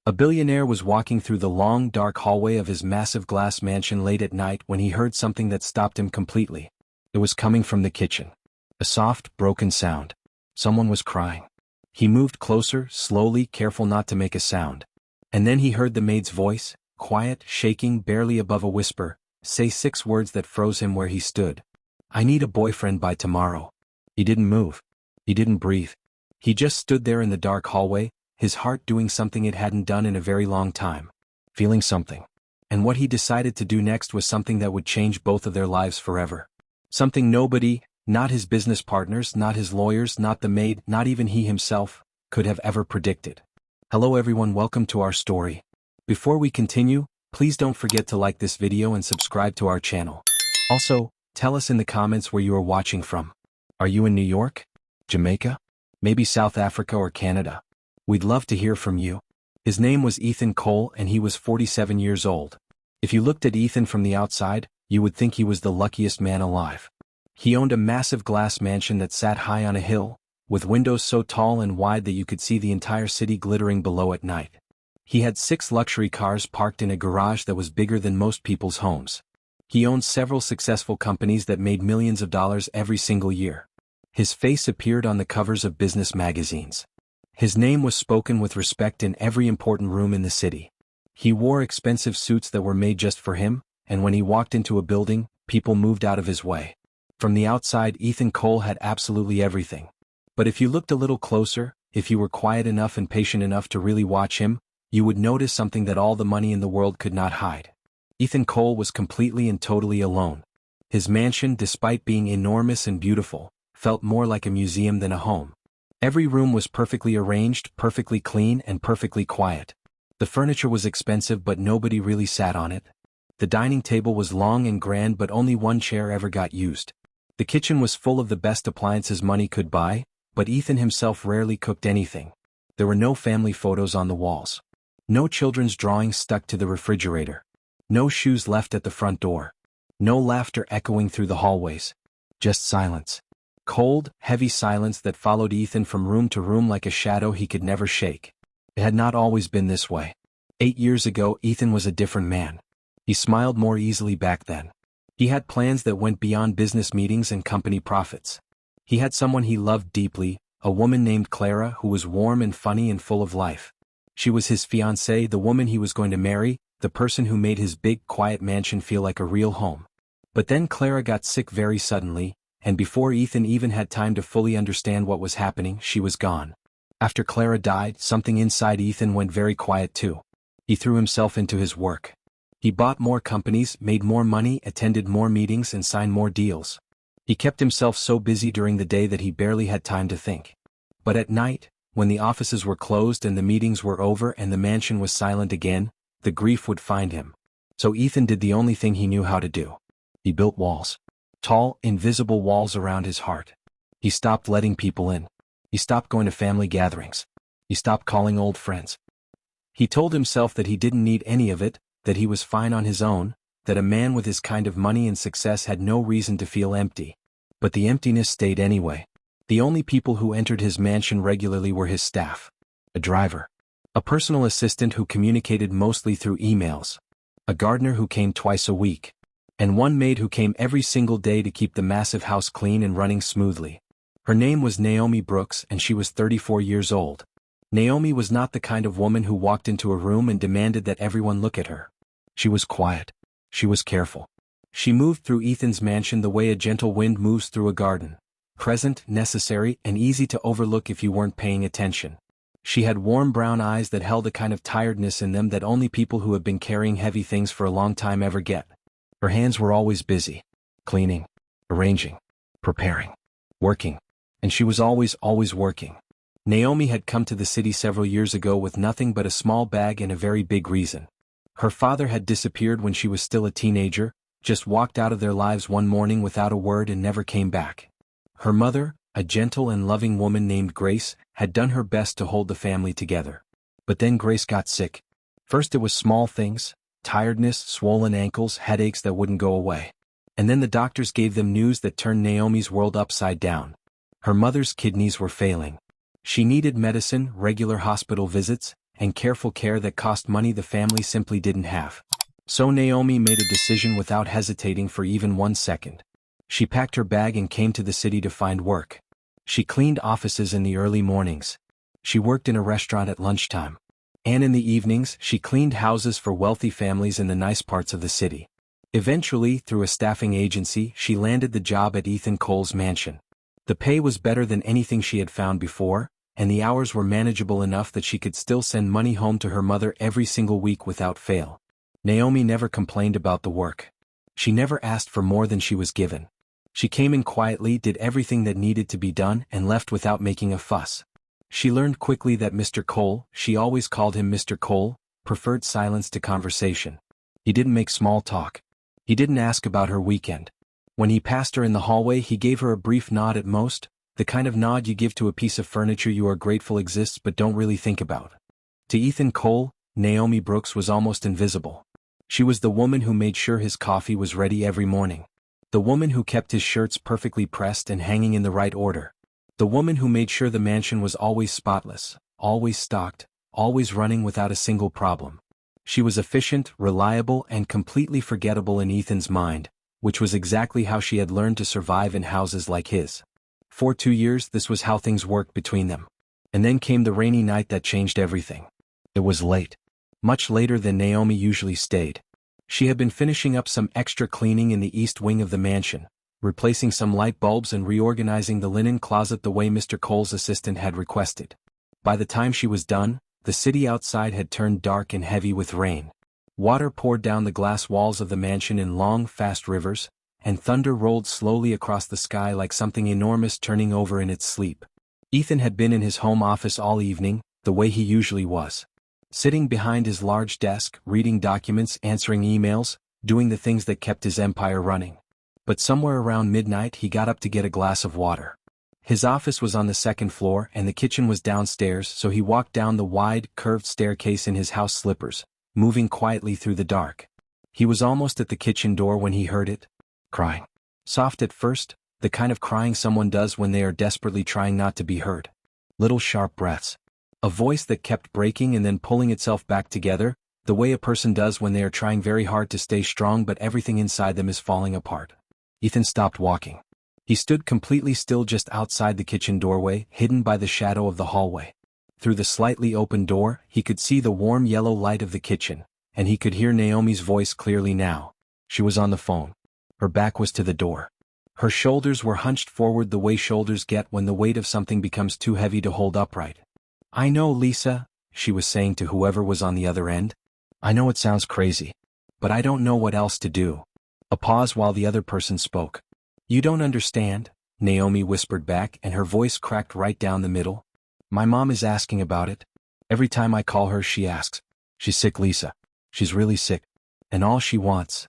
A billionaire was walking through the long, dark hallway of his massive glass mansion late at night when he heard something that stopped him completely. It was coming from the kitchen. A soft, broken sound. Someone was crying. He moved closer, slowly, careful not to make a sound. And then he heard the maid's voice, quiet, shaking, barely above a whisper, say 6 words that froze him where he stood. "I need a boyfriend by tomorrow." He didn't move. He didn't breathe. He just stood there in the dark hallway, his heart doing something it hadn't done in a very long time. Feeling something. And what he decided to do next was something that would change both of their lives forever. Something nobody, not his business partners, not his lawyers, not the maid, not even he himself, could have ever predicted. Hello everyone, welcome to our story. Before we continue, please don't forget to like this video and subscribe to our channel. Also, tell us in the comments where you are watching from. Are you in New York? Jamaica? Maybe South Africa or Canada? We'd love to hear from you. His name was Ethan Cole and he was 47 years old. If you looked at Ethan from the outside, you would think he was the luckiest man alive. He owned a massive glass mansion that sat high on a hill, with windows so tall and wide that you could see the entire city glittering below at night. He had 6 luxury cars parked in a garage that was bigger than most people's homes. He owned several successful companies that made millions of dollars every single year. His face appeared on the covers of business magazines. His name was spoken with respect in every important room in the city. He wore expensive suits that were made just for him, and when he walked into a building, people moved out of his way. From the outside, Ethan Cole had absolutely everything. But if you looked a little closer, if you were quiet enough and patient enough to really watch him, you would notice something that all the money in the world could not hide. Ethan Cole was completely and totally alone. His mansion, despite being enormous and beautiful, felt more like a museum than a home. Every room was perfectly arranged, perfectly clean, and perfectly quiet. The furniture was expensive but nobody really sat on it. The dining table was long and grand but only one chair ever got used. The kitchen was full of the best appliances money could buy, but Ethan himself rarely cooked anything. There were no family photos on the walls. No children's drawings stuck to the refrigerator. No shoes left at the front door. No laughter echoing through the hallways. Just silence. Cold, heavy silence that followed Ethan from room to room like a shadow he could never shake. It had not always been this way. 8 years ago, Ethan was a different man. He smiled more easily back then. He had plans that went beyond business meetings and company profits. He had someone he loved deeply, a woman named Clara who was warm and funny and full of life. She was his fiancée, the woman he was going to marry, the person who made his big, quiet mansion feel like a real home. But then Clara got sick very suddenly, and before Ethan even had time to fully understand what was happening, she was gone. After Clara died, something inside Ethan went very quiet too. He threw himself into his work. He bought more companies, made more money, attended more meetings and signed more deals. He kept himself so busy during the day that he barely had time to think. But at night, when the offices were closed and the meetings were over and the mansion was silent again, the grief would find him. So Ethan did the only thing he knew how to do. He built walls. Tall, invisible walls around his heart. He stopped letting people in. He stopped going to family gatherings. He stopped calling old friends. He told himself that he didn't need any of it, that he was fine on his own, that a man with his kind of money and success had no reason to feel empty. But the emptiness stayed anyway. The only people who entered his mansion regularly were his staff. A driver. A personal assistant who communicated mostly through emails. A gardener who came twice a week. And one maid who came every single day to keep the massive house clean and running smoothly. Her name was Naomi Brooks and she was 34 years old. Naomi was not the kind of woman who walked into a room and demanded that everyone look at her. She was quiet. She was careful. She moved through Ethan's mansion the way a gentle wind moves through a garden. Present, necessary, and easy to overlook if you weren't paying attention. She had warm brown eyes that held a kind of tiredness in them that only people who have been carrying heavy things for a long time ever get. Her hands were always busy. Cleaning. Arranging. Preparing. Working. And she was always working. Naomi had come to the city several years ago with nothing but a small bag and a very big reason. Her father had disappeared when she was still a teenager, just walked out of their lives one morning without a word and never came back. Her mother, a gentle and loving woman named Grace, had done her best to hold the family together. But then Grace got sick. First it was small things. Tiredness, swollen ankles, headaches that wouldn't go away. And then the doctors gave them news that turned Naomi's world upside down. Her mother's kidneys were failing. She needed medicine, regular hospital visits, and careful care that cost money the family simply didn't have. So Naomi made a decision without hesitating for even 1 second. She packed her bag and came to the city to find work. She cleaned offices in the early mornings. She worked in a restaurant at lunchtime. And in the evenings, she cleaned houses for wealthy families in the nice parts of the city. Eventually, through a staffing agency, she landed the job at Ethan Cole's mansion. The pay was better than anything she had found before, and the hours were manageable enough that she could still send money home to her mother every single week without fail. Naomi never complained about the work. She never asked for more than she was given. She came in quietly, did everything that needed to be done, and left without making a fuss. She learned quickly that Mr. Cole, she always called him Mr. Cole, preferred silence to conversation. He didn't make small talk. He didn't ask about her weekend. When he passed her in the hallway, he gave her a brief nod at most, the kind of nod you give to a piece of furniture you are grateful exists but don't really think about. To Ethan Cole, Naomi Brooks was almost invisible. She was the woman who made sure his coffee was ready every morning. The woman who kept his shirts perfectly pressed and hanging in the right order. The woman who made sure the mansion was always spotless, always stocked, always running without a single problem. She was efficient, reliable, and completely forgettable in Ethan's mind, which was exactly how she had learned to survive in houses like his. For 2 years, this was how things worked between them. And then came the rainy night that changed everything. It was late. Much later than Naomi usually stayed. She had been finishing up some extra cleaning in the east wing of the mansion, replacing some light bulbs and reorganizing the linen closet the way Mr. Cole's assistant had requested. By the time she was done, the city outside had turned dark and heavy with rain. Water poured down the glass walls of the mansion in long, fast rivers, and thunder rolled slowly across the sky like something enormous turning over in its sleep. Ethan had been in his home office all evening, the way he usually was. Sitting behind his large desk, reading documents, answering emails, doing the things that kept his empire running. But somewhere around midnight he got up to get a glass of water. His office was on the second floor and the kitchen was downstairs, so he walked down the wide, curved staircase in his house slippers, moving quietly through the dark. He was almost at the kitchen door when he heard it. Crying. Soft at first, the kind of crying someone does when they are desperately trying not to be heard. Little sharp breaths. A voice that kept breaking and then pulling itself back together, the way a person does when they are trying very hard to stay strong but everything inside them is falling apart. Ethan stopped walking. He stood completely still just outside the kitchen doorway, hidden by the shadow of the hallway. Through the slightly open door, he could see the warm yellow light of the kitchen, and he could hear Naomi's voice clearly now. She was on the phone. Her back was to the door. Her shoulders were hunched forward the way shoulders get when the weight of something becomes too heavy to hold upright. "I know, Lisa," she was saying to whoever was on the other end. "I know it sounds crazy. But I don't know what else to do." A pause while the other person spoke. "You don't understand," Naomi whispered back, and her voice cracked right down the middle. "My mom is asking about it. Every time I call her she asks. She's sick, Lisa. She's really sick. And all she wants."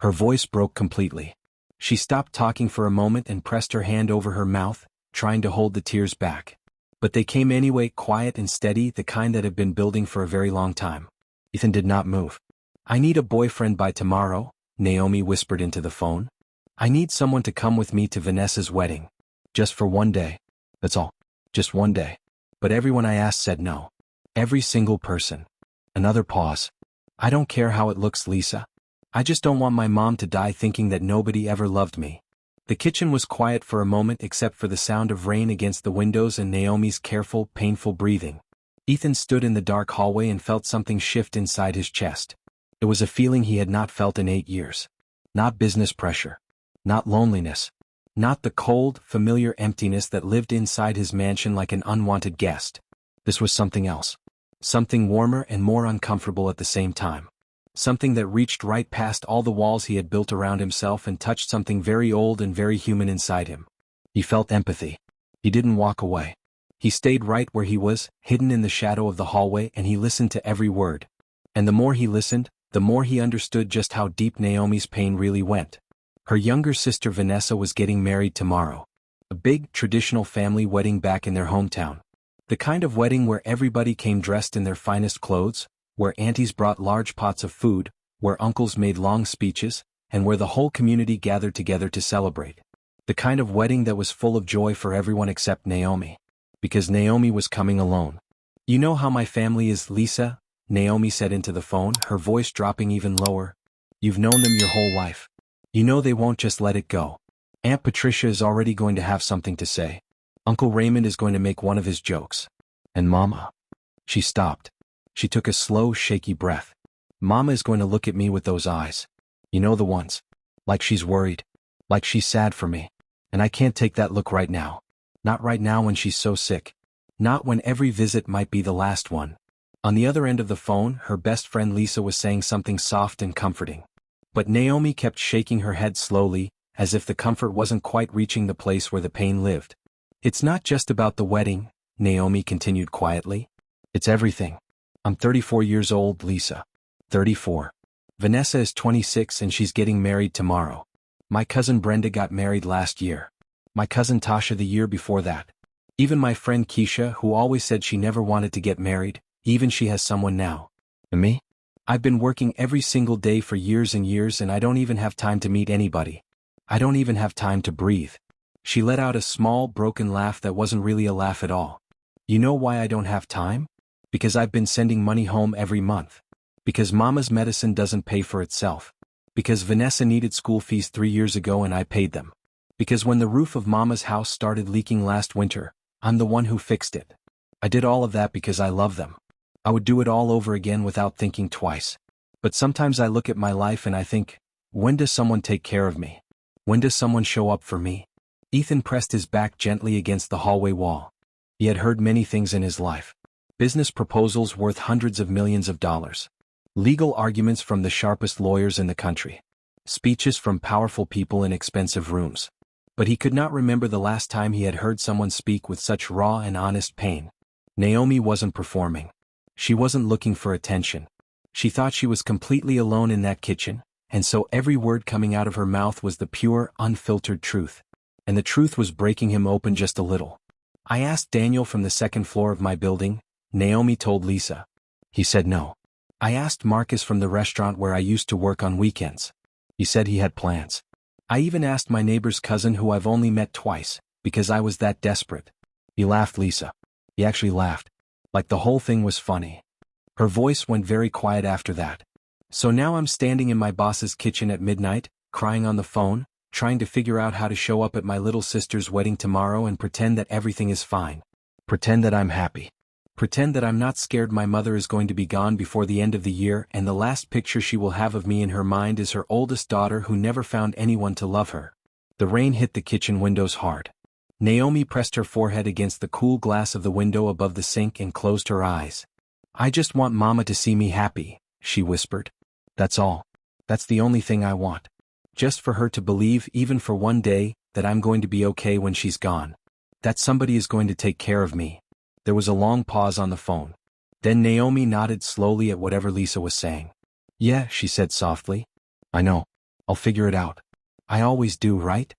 Her voice broke completely. She stopped talking for a moment and pressed her hand over her mouth, trying to hold the tears back. But they came anyway, quiet and steady, the kind that had been building for a very long time. Ethan did not move. "I need a boyfriend by tomorrow," Naomi whispered into the phone. "I need someone to come with me to Vanessa's wedding. Just for one day. That's all. Just one day. But everyone I asked said no. Every single person." Another pause. "I don't care how it looks, Lisa. I just don't want my mom to die thinking that nobody ever loved me." The kitchen was quiet for a moment except for the sound of rain against the windows and Naomi's careful, painful breathing. Ethan stood in the dark hallway and felt something shift inside his chest. It was a feeling he had not felt in 8 years. Not business pressure. Not loneliness. Not the cold, familiar emptiness that lived inside his mansion like an unwanted guest. This was something else. Something warmer and more uncomfortable at the same time. Something that reached right past all the walls he had built around himself and touched something very old and very human inside him. He felt empathy. He didn't walk away. He stayed right where he was, hidden in the shadow of the hallway, and he listened to every word. And the more he listened, the more he understood just how deep Naomi's pain really went. Her younger sister Vanessa was getting married tomorrow. A big, traditional family wedding back in their hometown. The kind of wedding where everybody came dressed in their finest clothes, where aunties brought large pots of food, where uncles made long speeches, and where the whole community gathered together to celebrate. The kind of wedding that was full of joy for everyone except Naomi. Because Naomi was coming alone. You know how my family is, Lisa? Naomi said into the phone, her voice dropping even lower. You've known them your whole life. You know they won't just let it go. Aunt Patricia is already going to have something to say. Uncle Raymond is going to make one of his jokes. And Mama. She stopped. She took a slow, shaky breath. Mama is going to look at me with those eyes. You know the ones. Like she's worried. Like she's sad for me. And I can't take that look right now. Not right now when she's so sick. Not when every visit might be the last one. On the other end of the phone, her best friend Lisa was saying something soft and comforting. But Naomi kept shaking her head slowly, as if the comfort wasn't quite reaching the place where the pain lived. It's not just about the wedding, Naomi continued quietly. It's everything. I'm 34 years old, Lisa. 34. Vanessa is 26 and she's getting married tomorrow. My cousin Brenda got married last year. My cousin Tasha the year before that. Even my friend Keisha, who always said she never wanted to get married, even she has someone now. And me? I've been working every single day for years and years and I don't even have time to meet anybody. I don't even have time to breathe. She let out a small, broken laugh that wasn't really a laugh at all. You know why I don't have time? Because I've been sending money home every month. Because Mama's medicine doesn't pay for itself. Because Vanessa needed school fees 3 years ago and I paid them. Because when the roof of Mama's house started leaking last winter, I'm the one who fixed it. I did all of that because I love them. I would do it all over again without thinking twice. But sometimes I look at my life and I think, when does someone take care of me? When does someone show up for me? Ethan pressed his back gently against the hallway wall. He had heard many things in his life. Business proposals worth hundreds of millions of dollars. Legal arguments from the sharpest lawyers in the country. Speeches from powerful people in expensive rooms. But he could not remember the last time he had heard someone speak with such raw and honest pain. Naomi wasn't performing. She wasn't looking for attention. She thought she was completely alone in that kitchen, and so every word coming out of her mouth was the pure, unfiltered truth. And the truth was breaking him open just a little. I asked Daniel from the second floor of my building, Naomi told Lisa. He said no. I asked Marcus from the restaurant where I used to work on weekends. He said he had plans. I even asked my neighbor's cousin who I've only met twice, because I was that desperate. He laughed, Lisa. He actually laughed. Like the whole thing was funny. Her voice went very quiet after that. So now I'm standing in my boss's kitchen at midnight, crying on the phone, trying to figure out how to show up at my little sister's wedding tomorrow and pretend that everything is fine. Pretend that I'm happy. Pretend that I'm not scared my mother is going to be gone before the end of the year and the last picture she will have of me in her mind is her oldest daughter who never found anyone to love her. The rain hit the kitchen windows hard. Naomi pressed her forehead against the cool glass of the window above the sink and closed her eyes. I just want Mama to see me happy, she whispered. That's all. That's the only thing I want. Just for her to believe, even for one day, that I'm going to be okay when she's gone. That somebody is going to take care of me. There was a long pause on the phone. Then Naomi nodded slowly at whatever Lisa was saying. Yeah, she said softly. I know. I'll figure it out. I always do, right?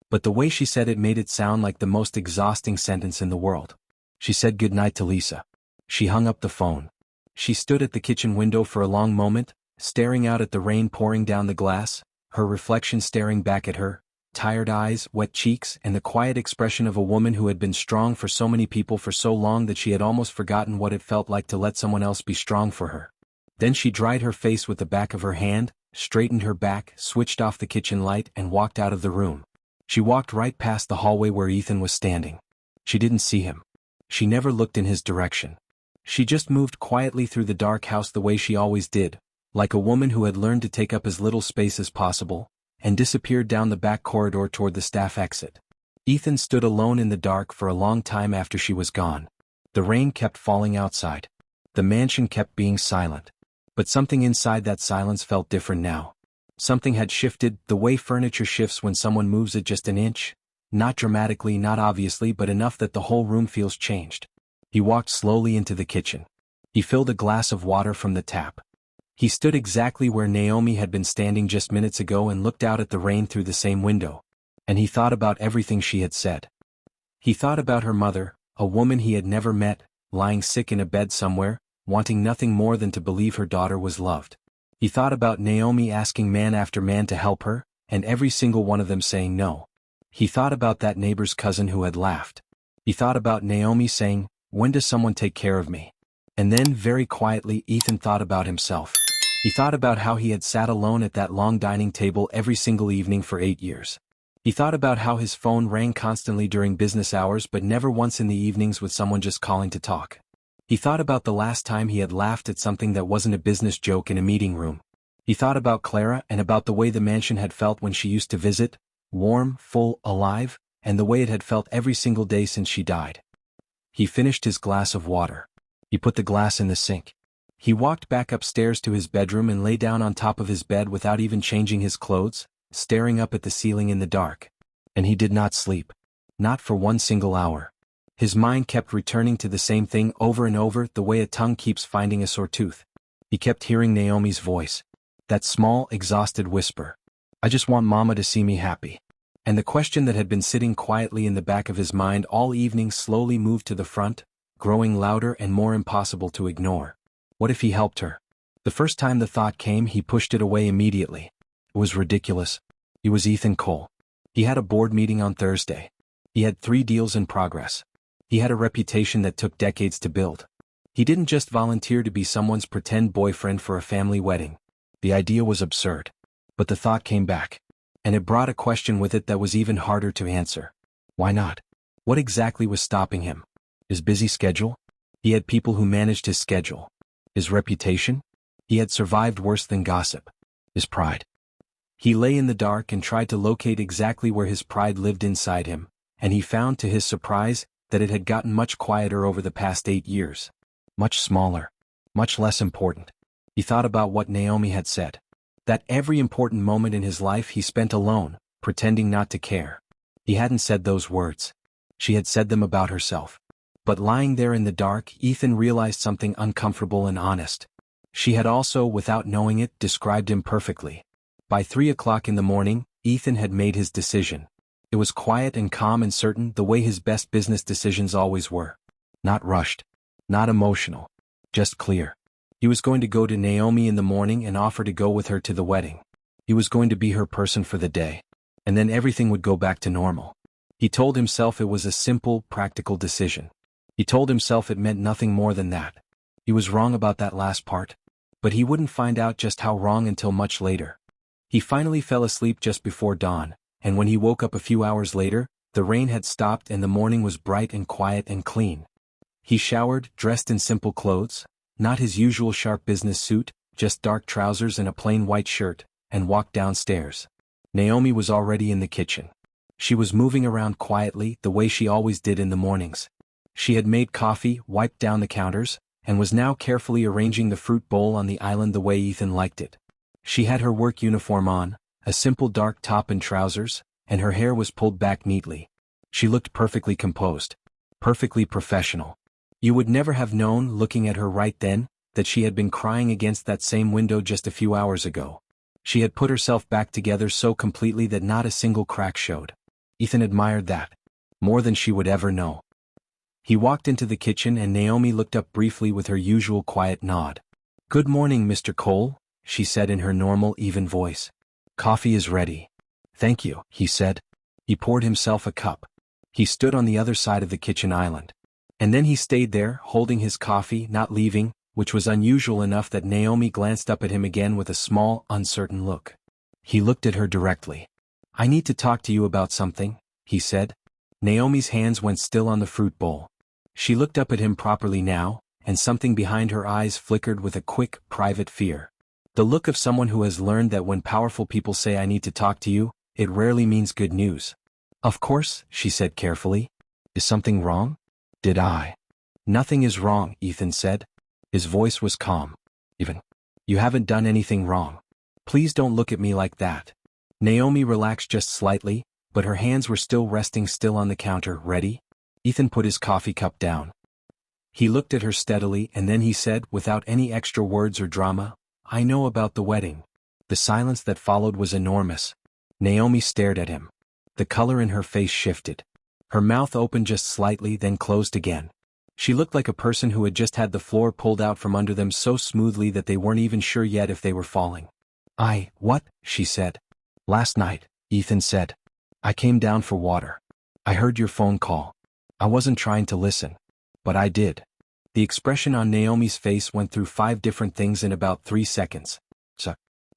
But the way she said it made it sound like the most exhausting sentence in the world. She said goodnight to Lisa. She hung up the phone. She stood at the kitchen window for a long moment, staring out at the rain pouring down the glass, her reflection staring back at her, tired eyes, wet cheeks, and the quiet expression of a woman who had been strong for so many people for so long that she had almost forgotten what it felt like to let someone else be strong for her. Then she dried her face with the back of her hand, straightened her back, switched off the kitchen light, and walked out of the room. She walked right past the hallway where Ethan was standing. She didn't see him. She never looked in his direction. She just moved quietly through the dark house the way she always did, like a woman who had learned to take up as little space as possible, and disappeared down the back corridor toward the staff exit. Ethan stood alone in the dark for a long time after she was gone. The rain kept falling outside. The mansion kept being silent. But something inside that silence felt different now. Something had shifted, the way furniture shifts when someone moves it just an inch. Not dramatically, not obviously, but enough that the whole room feels changed. He walked slowly into the kitchen. He filled a glass of water from the tap. He stood exactly where Naomi had been standing just minutes ago and looked out at the rain through the same window. And he thought about everything she had said. He thought about her mother, a woman he had never met, lying sick in a bed somewhere, wanting nothing more than to believe her daughter was loved. He thought about Naomi asking man after man to help her, and every single one of them saying no. He thought about that neighbor's cousin who had laughed. He thought about Naomi saying, "When does someone take care of me?" And then, very quietly, Ethan thought about himself. He thought about how he had sat alone at that long dining table every single evening for 8 years. He thought about how his phone rang constantly during business hours but never once in the evenings with someone just calling to talk. He thought about the last time he had laughed at something that wasn't a business joke in a meeting room. He thought about Clara and about the way the mansion had felt when she used to visit, warm, full, alive, and the way it had felt every single day since she died. He finished his glass of water. He put the glass in the sink. He walked back upstairs to his bedroom and lay down on top of his bed without even changing his clothes, staring up at the ceiling in the dark. And he did not sleep. Not for one single hour. His mind kept returning to the same thing over and over, the way a tongue keeps finding a sore tooth. He kept hearing Naomi's voice. That small, exhausted whisper. I just want Mama to see me happy. And the question that had been sitting quietly in the back of his mind all evening slowly moved to the front, growing louder and more impossible to ignore. What if he helped her? The first time the thought came, he pushed it away immediately. It was ridiculous. He was Ethan Cole. He had a board meeting on Thursday. He had 3 deals in progress. He had a reputation that took decades to build. He didn't just volunteer to be someone's pretend boyfriend for a family wedding. The idea was absurd. But the thought came back. And it brought a question with it that was even harder to answer. Why not? What exactly was stopping him? His busy schedule? He had people who managed his schedule. His reputation? He had survived worse than gossip. His pride. He lay in the dark and tried to locate exactly where his pride lived inside him, and he found to his surprise that it had gotten much quieter over the past 8 years. Much smaller. Much less important. He thought about what Naomi had said. That every important moment in his life he spent alone, pretending not to care. He hadn't said those words. She had said them about herself. But lying there in the dark, Ethan realized something uncomfortable and honest. She had also, without knowing it, described him perfectly. By 3 o'clock in the morning, Ethan had made his decision. It was quiet and calm and certain, the way his best business decisions always were. Not rushed. Not emotional. Just clear. He was going to go to Naomi in the morning and offer to go with her to the wedding. He was going to be her person for the day. And then everything would go back to normal. He told himself it was a simple, practical decision. He told himself it meant nothing more than that. He was wrong about that last part. But he wouldn't find out just how wrong until much later. He finally fell asleep just before dawn, and when he woke up a few hours later, the rain had stopped and the morning was bright and quiet and clean. He showered, dressed in simple clothes, not his usual sharp business suit, just dark trousers and a plain white shirt, and walked downstairs. Naomi was already in the kitchen. She was moving around quietly, the way she always did in the mornings. She had made coffee, wiped down the counters, and was now carefully arranging the fruit bowl on the island the way Ethan liked it. She had her work uniform on, a simple dark top and trousers, and her hair was pulled back neatly. She looked perfectly composed. Perfectly professional. You would never have known, looking at her right then, that she had been crying against that same window just a few hours ago. She had put herself back together so completely that not a single crack showed. Ethan admired that. More than she would ever know. He walked into the kitchen and Naomi looked up briefly with her usual quiet nod. "Good morning, Mr. Cole," she said in her normal, even voice. "Coffee is ready." "Thank you," he said. He poured himself a cup. He stood on the other side of the kitchen island. And then he stayed there, holding his coffee, not leaving, which was unusual enough that Naomi glanced up at him again with a small, uncertain look. He looked at her directly. "I need to talk to you about something," he said. Naomi's hands went still on the fruit bowl. She looked up at him properly now, and something behind her eyes flickered with a quick, private fear. The look of someone who has learned that when powerful people say "I need to talk to you," it rarely means good news. "Of course," she said carefully. "Is something wrong?" "Did I?" "Nothing is wrong," Ethan said. His voice was calm. "Even. You haven't done anything wrong. Please don't look at me like that." Naomi relaxed just slightly, but her hands were still resting still on the counter. "Ready?" Ethan put his coffee cup down. He looked at her steadily and then he said, without any extra words or drama, "I know about the wedding." The silence that followed was enormous. Naomi stared at him. The color in her face shifted. Her mouth opened just slightly, then closed again. She looked like a person who had just had the floor pulled out from under them so smoothly that they weren't even sure yet if they were falling. What?" she said. "Last night," Ethan said. "I came down for water. I heard your phone call. I wasn't trying to listen. But I did. The expression on Naomi's face went through 5 different things in about 3 seconds.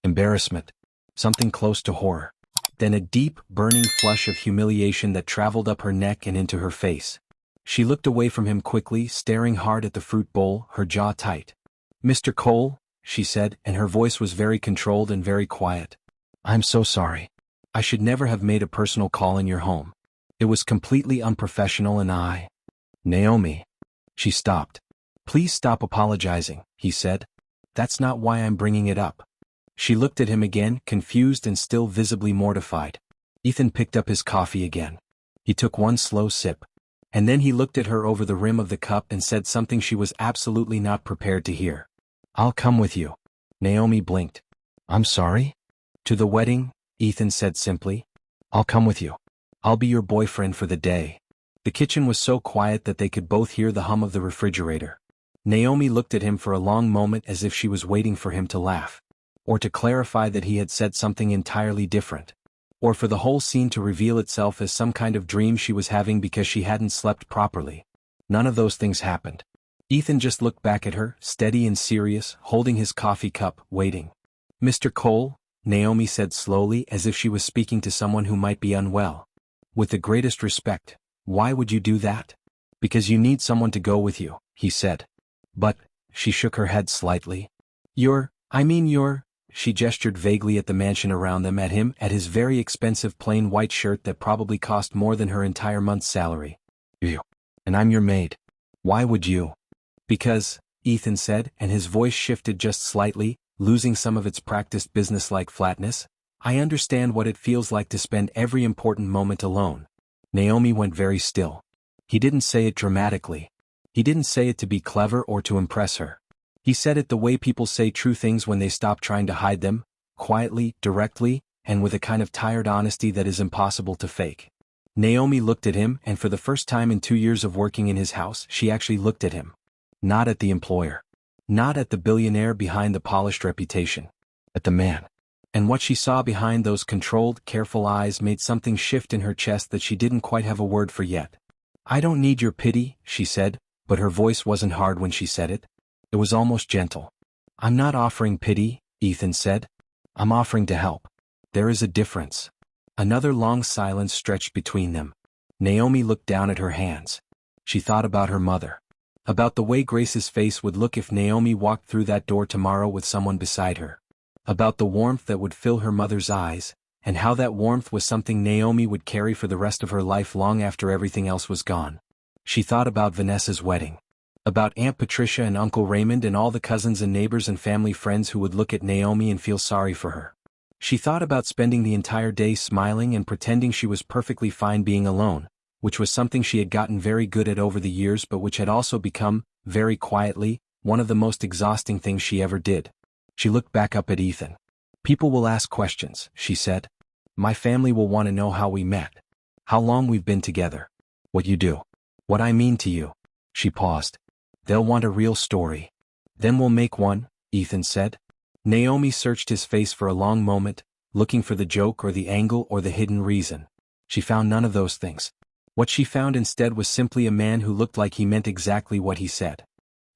Embarrassment. Something close to horror. Then a deep, burning flush of humiliation that traveled up her neck and into her face. She looked away from him quickly, staring hard at the fruit bowl, her jaw tight. "Mr. Cole," she said, and her voice was very controlled and very quiet. "I'm so sorry. I should never have made a personal call in your home. It was completely unprofessional and Naomi." She stopped. "Please stop apologizing," he said. "That's not why I'm bringing it up." She looked at him again, confused and still visibly mortified. Ethan picked up his coffee again. He took one slow sip. And then he looked at her over the rim of the cup and said something she was absolutely not prepared to hear. "I'll come with you." Naomi blinked. "I'm sorry?" "To the wedding," Ethan said simply. "I'll come with you. I'll be your boyfriend for the day." The kitchen was so quiet that they could both hear the hum of the refrigerator. Naomi looked at him for a long moment as if she was waiting for him to laugh. Or to clarify that he had said something entirely different. Or for the whole scene to reveal itself as some kind of dream she was having because she hadn't slept properly. None of those things happened. Ethan just looked back at her, steady and serious, holding his coffee cup, waiting. "Mr. Cole," Naomi said slowly, as if she was speaking to someone who might be unwell. "With the greatest respect, why would you do that?" "Because you need someone to go with you," he said. "But," she shook her head slightly. You're. She gestured vaguely at the mansion around them, at him, at his very expensive plain white shirt that probably cost more than her entire month's salary. "You. And I'm your maid. Why would you?" "Because," Ethan said, and his voice shifted just slightly, losing some of its practiced businesslike flatness, "I understand what it feels like to spend every important moment alone." Naomi went very still. He didn't say it dramatically. He didn't say it to be clever or to impress her. He said it the way people say true things when they stop trying to hide them, quietly, directly, and with a kind of tired honesty that is impossible to fake. Naomi looked at him, and for the first time in 2 years of working in his house, she actually looked at him. Not at the employer. Not at the billionaire behind the polished reputation. At the man. And what she saw behind those controlled, careful eyes made something shift in her chest that she didn't quite have a word for yet. "I don't need your pity," she said, but her voice wasn't hard when she said it. It was almost gentle. "I'm not offering pity," Ethan said. "I'm offering to help. There is a difference." Another long silence stretched between them. Naomi looked down at her hands. She thought about her mother. About the way Grace's face would look if Naomi walked through that door tomorrow with someone beside her. About the warmth that would fill her mother's eyes, and how that warmth was something Naomi would carry for the rest of her life long after everything else was gone. She thought about Vanessa's wedding. About Aunt Patricia and Uncle Raymond and all the cousins and neighbors and family friends who would look at Naomi and feel sorry for her. She thought about spending the entire day smiling and pretending she was perfectly fine being alone, which was something she had gotten very good at over the years but which had also become, very quietly, one of the most exhausting things she ever did. She looked back up at Ethan. "People will ask questions," she said. "My family will want to know how we met. How long we've been together. What you do. What I mean to you." She paused. "They'll want a real story." "Then we'll make one," Ethan said. Naomi searched his face for a long moment, looking for the joke or the angle or the hidden reason. She found none of those things. What she found instead was simply a man who looked like he meant exactly what he said.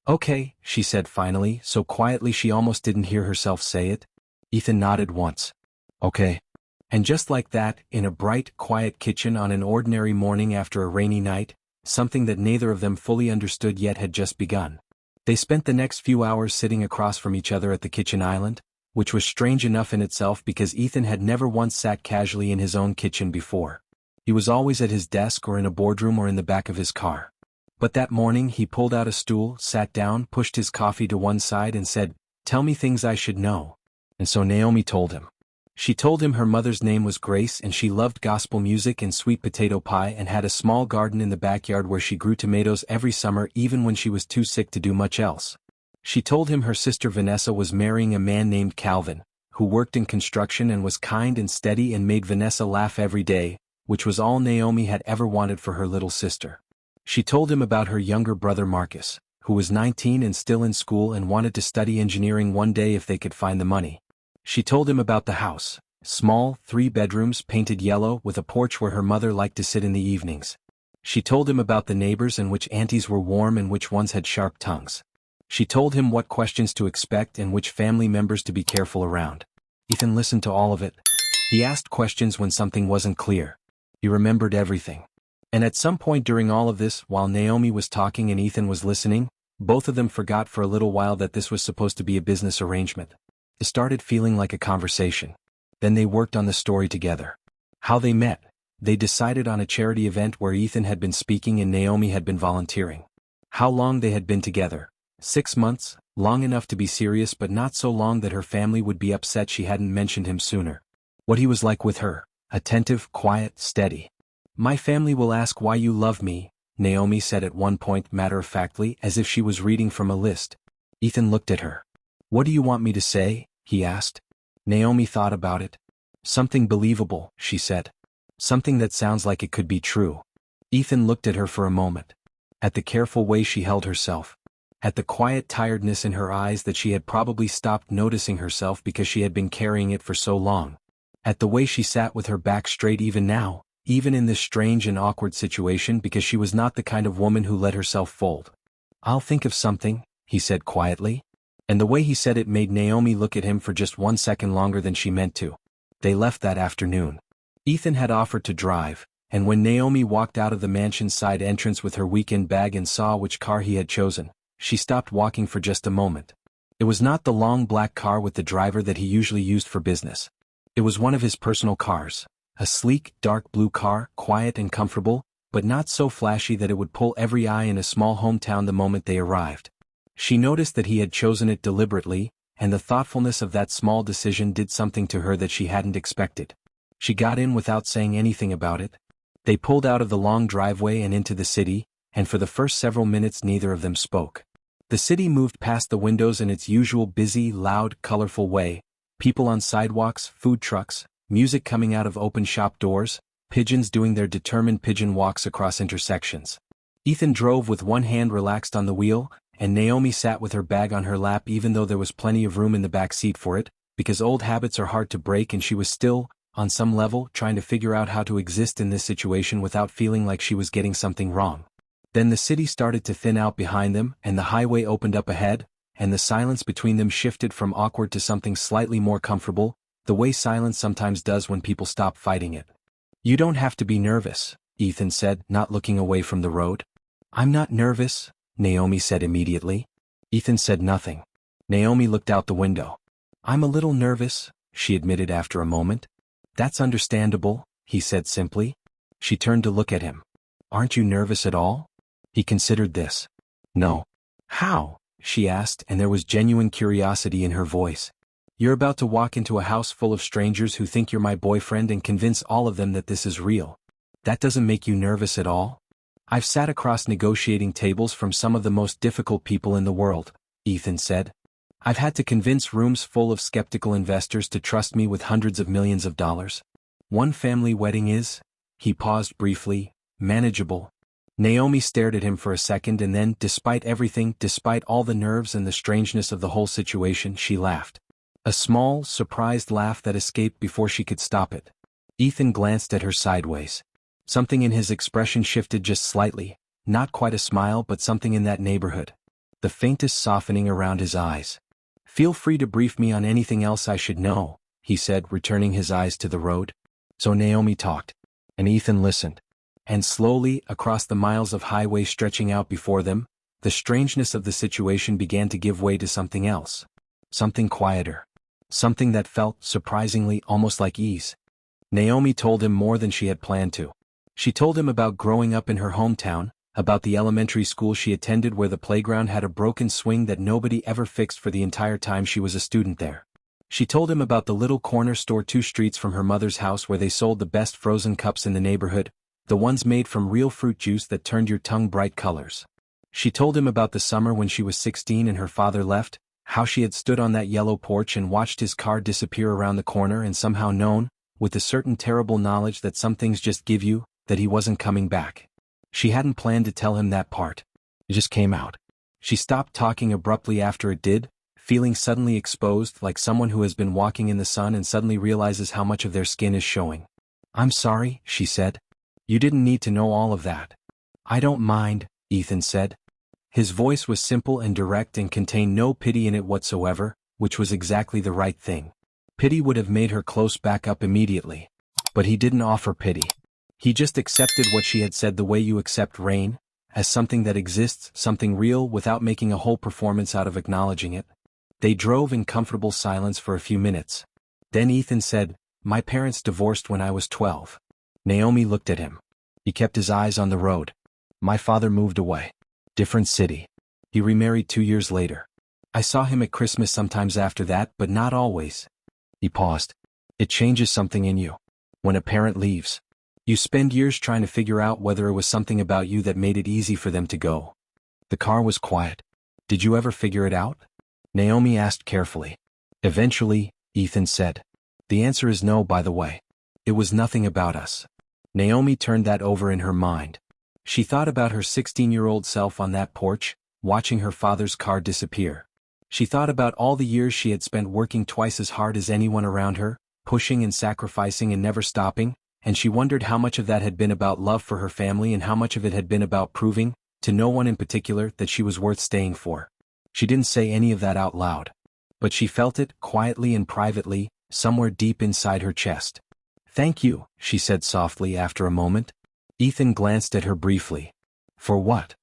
"Okay," she said finally, so quietly she almost didn't hear herself say it. Ethan nodded once. "Okay." And just like that, in a bright, quiet kitchen on an ordinary morning after a rainy night, something that neither of them fully understood yet had just begun. They spent the next few hours sitting across from each other at the kitchen island, which was strange enough in itself because Ethan had never once sat casually in his own kitchen before. He was always at his desk or in a boardroom or in the back of his car. But that morning he pulled out a stool, sat down, pushed his coffee to one side and said, "Tell me things I should know." And so Naomi told him. She told him her mother's name was Grace and she loved gospel music and sweet potato pie and had a small garden in the backyard where she grew tomatoes every summer even when she was too sick to do much else. She told him her sister Vanessa was marrying a man named Calvin, who worked in construction and was kind and steady and made Vanessa laugh every day, which was all Naomi had ever wanted for her little sister. She told him about her younger brother Marcus, who was 19 and still in school and wanted to study engineering one day if they could find the money. She told him about the house, small, 3 bedrooms painted yellow with a porch where her mother liked to sit in the evenings. She told him about the neighbors and which aunties were warm and which ones had sharp tongues. She told him what questions to expect and which family members to be careful around. Ethan listened to all of it. He asked questions when something wasn't clear. He remembered everything. And at some point during all of this, while Naomi was talking and Ethan was listening, both of them forgot for a little while that this was supposed to be a business arrangement. It started feeling like a conversation. Then they worked on the story together. How they met. They decided on a charity event where Ethan had been speaking and Naomi had been volunteering. How long they had been together. 6 months, long enough to be serious but not so long that her family would be upset she hadn't mentioned him sooner. What he was like with her. Attentive, quiet, steady. "My family will ask why you love me," Naomi said at one point matter-of-factly as if she was reading from a list. Ethan looked at her. "What do you want me to say?" he asked. Naomi thought about it. "Something believable," she said. "Something that sounds like it could be true." Ethan looked at her for a moment. At the careful way she held herself. At the quiet tiredness in her eyes that she had probably stopped noticing herself because she had been carrying it for so long. At the way she sat with her back straight even now, even in this strange and awkward situation because she was not the kind of woman who let herself fold. "I'll think of something," he said quietly. And the way he said it made Naomi look at him for just 1 second longer than she meant to. They left that afternoon. Ethan had offered to drive, and when Naomi walked out of the mansion's side entrance with her weekend bag and saw which car he had chosen, she stopped walking for just a moment. It was not the long black car with the driver that he usually used for business. It was one of his personal cars. A sleek, dark blue car, quiet and comfortable, but not so flashy that it would pull every eye in a small hometown the moment they arrived. She noticed that he had chosen it deliberately, and the thoughtfulness of that small decision did something to her that she hadn't expected. She got in without saying anything about it. They pulled out of the long driveway and into the city, and for the first several minutes neither of them spoke. The city moved past the windows in its usual busy, loud, colorful way. People on sidewalks, food trucks, music coming out of open shop doors, pigeons doing their determined pigeon walks across intersections. Ethan drove with one hand relaxed on the wheel, and Naomi sat with her bag on her lap even though there was plenty of room in the back seat for it, because old habits are hard to break and she was still, on some level, trying to figure out how to exist in this situation without feeling like she was getting something wrong. Then the city started to thin out behind them and the highway opened up ahead, and the silence between them shifted from awkward to something slightly more comfortable, the way silence sometimes does when people stop fighting it. "You don't have to be nervous," Ethan said, not looking away from the road. "I'm not nervous," Naomi said immediately. Ethan said nothing. Naomi looked out the window. "I'm a little nervous," she admitted after a moment. "That's understandable," he said simply. She turned to look at him. "Aren't you nervous at all?" He considered this. "No." "How?" she asked, and there was genuine curiosity in her voice. "You're about to walk into a house full of strangers who think you're my boyfriend and convince all of them that this is real. That doesn't make you nervous at all?" "I've sat across negotiating tables from some of the most difficult people in the world," Ethan said. "I've had to convince rooms full of skeptical investors to trust me with hundreds of millions of dollars. One family wedding is," he paused briefly, "manageable." Naomi stared at him for a second and then, despite everything, despite all the nerves and the strangeness of the whole situation, she laughed. A small, surprised laugh that escaped before she could stop it. Ethan glanced at her sideways. Something in his expression shifted just slightly, not quite a smile but something in that neighborhood. The faintest softening around his eyes. "Feel free to brief me on anything else I should know," he said, returning his eyes to the road. So Naomi talked. And Ethan listened. And slowly, across the miles of highway stretching out before them, the strangeness of the situation began to give way to something else. Something quieter. Something that felt, surprisingly, almost like ease. Naomi told him more than she had planned to. She told him about growing up in her hometown, about the elementary school she attended where the playground had a broken swing that nobody ever fixed for the entire time she was a student there. She told him about the little corner store 2 streets from her mother's house where they sold the best frozen cups in the neighborhood, the ones made from real fruit juice that turned your tongue bright colors. She told him about the summer when she was 16 and her father left, how she had stood on that yellow porch and watched his car disappear around the corner and somehow known, with a certain terrible knowledge that some things just give you, that he wasn't coming back. She hadn't planned to tell him that part. It just came out. She stopped talking abruptly after it did, feeling suddenly exposed like someone who has been walking in the sun and suddenly realizes how much of their skin is showing. "I'm sorry," she said. "You didn't need to know all of that." I don't mind, Ethan said. His voice was simple and direct and contained no pity in it whatsoever, which was exactly the right thing. Pity would have made her close back up immediately. But he didn't offer pity. He just accepted what she had said the way you accept rain, as something that exists, something real, without making a whole performance out of acknowledging it. They drove in comfortable silence for a few minutes. Then Ethan said, "My parents divorced when I was 12. Naomi looked at him. He kept his eyes on the road. My father moved away. Different city. He remarried 2 years later. I saw him at Christmas sometimes after that, but not always." He paused. It changes something in you. When a parent leaves, you spend years trying to figure out whether it was something about you that made it easy for them to go. The car was quiet. Did you ever figure it out? Naomi asked carefully. Eventually, Ethan said. The answer is no, by the way. It was nothing about us. Naomi turned that over in her mind. She thought about her 16-year-old self on that porch, watching her father's car disappear. She thought about all the years she had spent working twice as hard as anyone around her, pushing and sacrificing and never stopping, and she wondered how much of that had been about love for her family and how much of it had been about proving, to no one in particular, that she was worth staying for. She didn't say any of that out loud. But she felt it, quietly and privately, somewhere deep inside her chest. "Thank you," she said softly after a moment. Ethan glanced at her briefly. "For what?"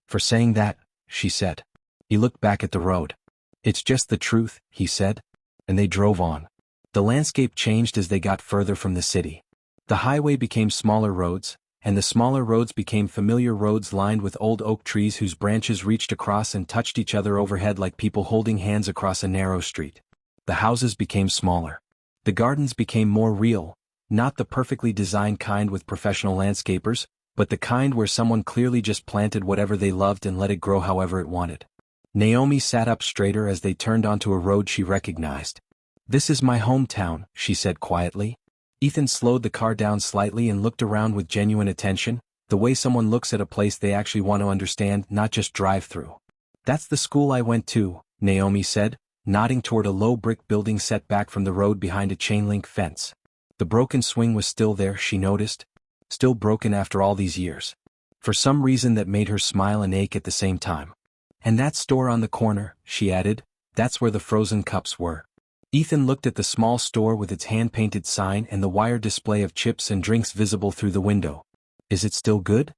"For saying that," she said. He looked back at the road. "It's just the truth," he said. And they drove on. The landscape changed as they got further from the city. The highway became smaller roads, and the smaller roads became familiar roads lined with old oak trees whose branches reached across and touched each other overhead like people holding hands across a narrow street. The houses became smaller. The gardens became more real, not the perfectly designed kind with professional landscapers, but the kind where someone clearly just planted whatever they loved and let it grow however it wanted. Naomi sat up straighter as they turned onto a road she recognized. "This is my hometown," she said quietly. Ethan slowed the car down slightly and looked around with genuine attention, the way someone looks at a place they actually want to understand, not just drive through. "That's the school I went to," Naomi said, nodding toward a low brick building set back from the road behind a chain-link fence. The broken swing was still there, she noticed. Still broken after all these years. For some reason that made her smile and ache at the same time. "And that store on the corner," she added, "that's where the frozen cups were." Ethan looked at the small store with its hand-painted sign and the wire display of chips and drinks visible through the window. "Is it still good?"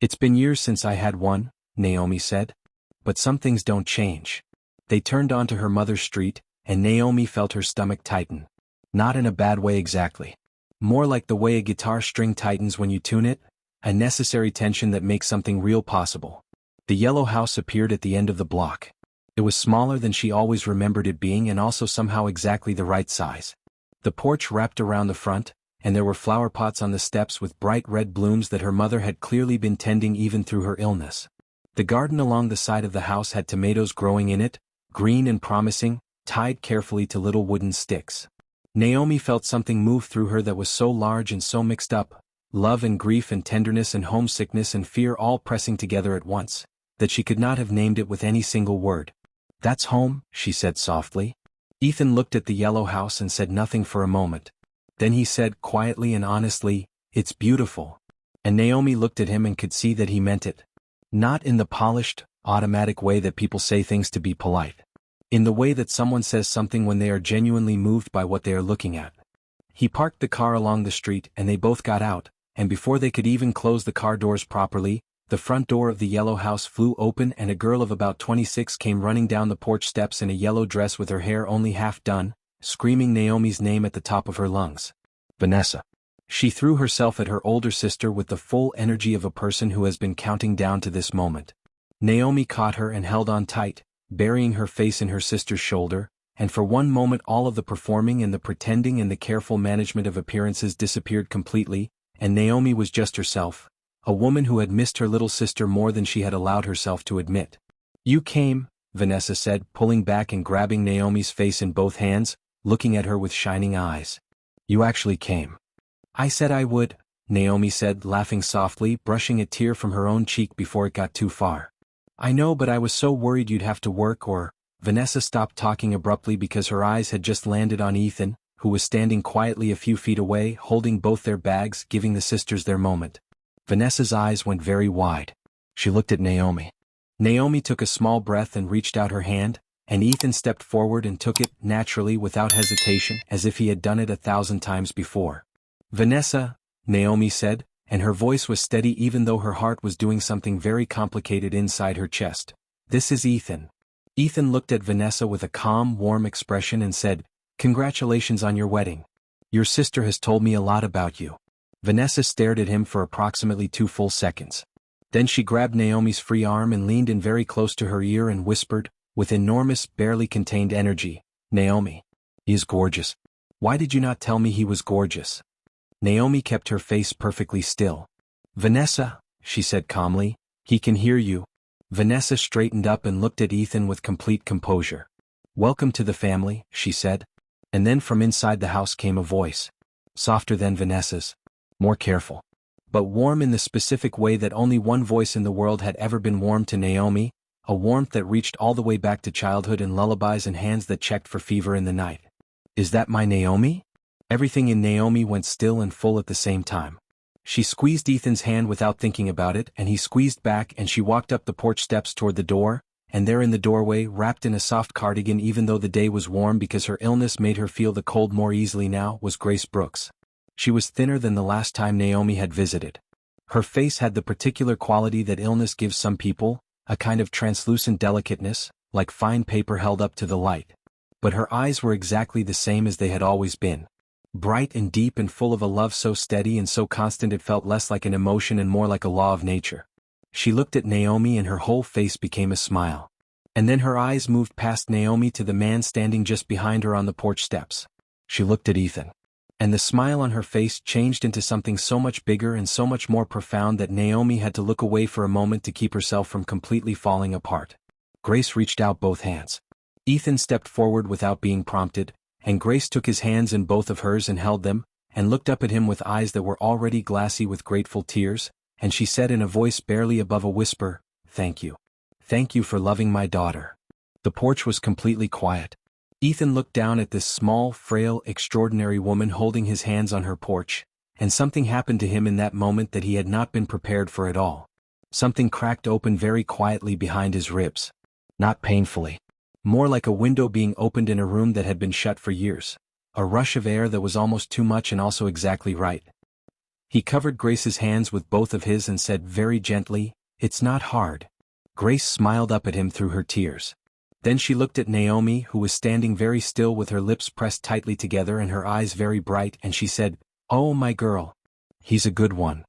"It's been years since I had one," Naomi said. "But some things don't change." They turned onto her mother's street, and Naomi felt her stomach tighten. Not in a bad way exactly. More like the way a guitar string tightens when you tune it, a necessary tension that makes something real possible. The yellow house appeared at the end of the block. It was smaller than she always remembered it being and also somehow exactly the right size. The porch wrapped around the front, and there were flower pots on the steps with bright red blooms that her mother had clearly been tending even through her illness. The garden along the side of the house had tomatoes growing in it, green and promising, tied carefully to little wooden sticks. Naomi felt something move through her that was so large and so mixed up, love and grief and tenderness and homesickness and fear all pressing together at once, that she could not have named it with any single word. "That's home," she said softly. Ethan looked at the yellow house and said nothing for a moment. Then he said quietly and honestly, "It's beautiful." And Naomi looked at him and could see that he meant it. Not in the polished, automatic way that people say things to be polite. In the way that someone says something when they are genuinely moved by what they are looking at. He parked the car along the street and they both got out, and before they could even close the car doors properly, the front door of the yellow house flew open and a girl of about 26 came running down the porch steps in a yellow dress with her hair only half done, screaming Naomi's name at the top of her lungs. "Vanessa." She threw herself at her older sister with the full energy of a person who has been counting down to this moment. Naomi caught her and held on tight, burying her face in her sister's shoulder, and for one moment all of the performing and the pretending and the careful management of appearances disappeared completely, and Naomi was just herself, a woman who had missed her little sister more than she had allowed herself to admit. "You came," Vanessa said, pulling back and grabbing Naomi's face in both hands, looking at her with shining eyes. "You actually came." "I said I would," Naomi said, laughing softly, brushing a tear from her own cheek before it got too far. "I know, but I was so worried you'd have to work or—" Vanessa stopped talking abruptly because her eyes had just landed on Ethan, who was standing quietly a few feet away, holding both their bags, giving the sisters their moment. Vanessa's eyes went very wide. She looked at Naomi. Naomi took a small breath and reached out her hand, and Ethan stepped forward and took it, naturally without hesitation, as if he had done it 1,000 times before. "Vanessa," Naomi said, and her voice was steady even though her heart was doing something very complicated inside her chest. "This is Ethan." Ethan looked at Vanessa with a calm, warm expression and said, "Congratulations on your wedding. Your sister has told me a lot about you." Vanessa stared at him for approximately 2 full seconds. Then she grabbed Naomi's free arm and leaned in very close to her ear and whispered, with enormous, barely contained energy, "Naomi. He is gorgeous. Why did you not tell me he was gorgeous?" Naomi kept her face perfectly still. "Vanessa," she said calmly, "he can hear you." Vanessa straightened up and looked at Ethan with complete composure. "Welcome to the family," she said. And then from inside the house came a voice. Softer than Vanessa's. More careful. But warm in the specific way that only one voice in the world had ever been warm to Naomi, a warmth that reached all the way back to childhood and lullabies and hands that checked for fever in the night. "Is that my Naomi?" Everything in Naomi went still and full at the same time. She squeezed Ethan's hand without thinking about it, and he squeezed back, and she walked up the porch steps toward the door, and there in the doorway, wrapped in a soft cardigan even though the day was warm because her illness made her feel the cold more easily now, was Grace Brooks. She was thinner than the last time Naomi had visited. Her face had the particular quality that illness gives some people, a kind of translucent delicateness, like fine paper held up to the light. But her eyes were exactly the same as they had always been. Bright and deep and full of a love so steady and so constant it felt less like an emotion and more like a law of nature. She looked at Naomi and her whole face became a smile. And then her eyes moved past Naomi to the man standing just behind her on the porch steps. She looked at Ethan. And the smile on her face changed into something so much bigger and so much more profound that Naomi had to look away for a moment to keep herself from completely falling apart. Grace reached out both hands. Ethan stepped forward without being prompted, and Grace took his hands in both of hers and held them, and looked up at him with eyes that were already glassy with grateful tears, and she said in a voice barely above a whisper, "Thank you. Thank you for loving my daughter." The porch was completely quiet. Ethan looked down at this small, frail, extraordinary woman holding his hands on her porch, and something happened to him in that moment that he had not been prepared for at all. Something cracked open very quietly behind his ribs. Not painfully. More like a window being opened in a room that had been shut for years. A rush of air that was almost too much and also exactly right. He covered Grace's hands with both of his and said very gently, "It's not hard." Grace smiled up at him through her tears. Then she looked at Naomi, who was standing very still with her lips pressed tightly together and her eyes very bright, and she said, "Oh, my girl. He's a good one."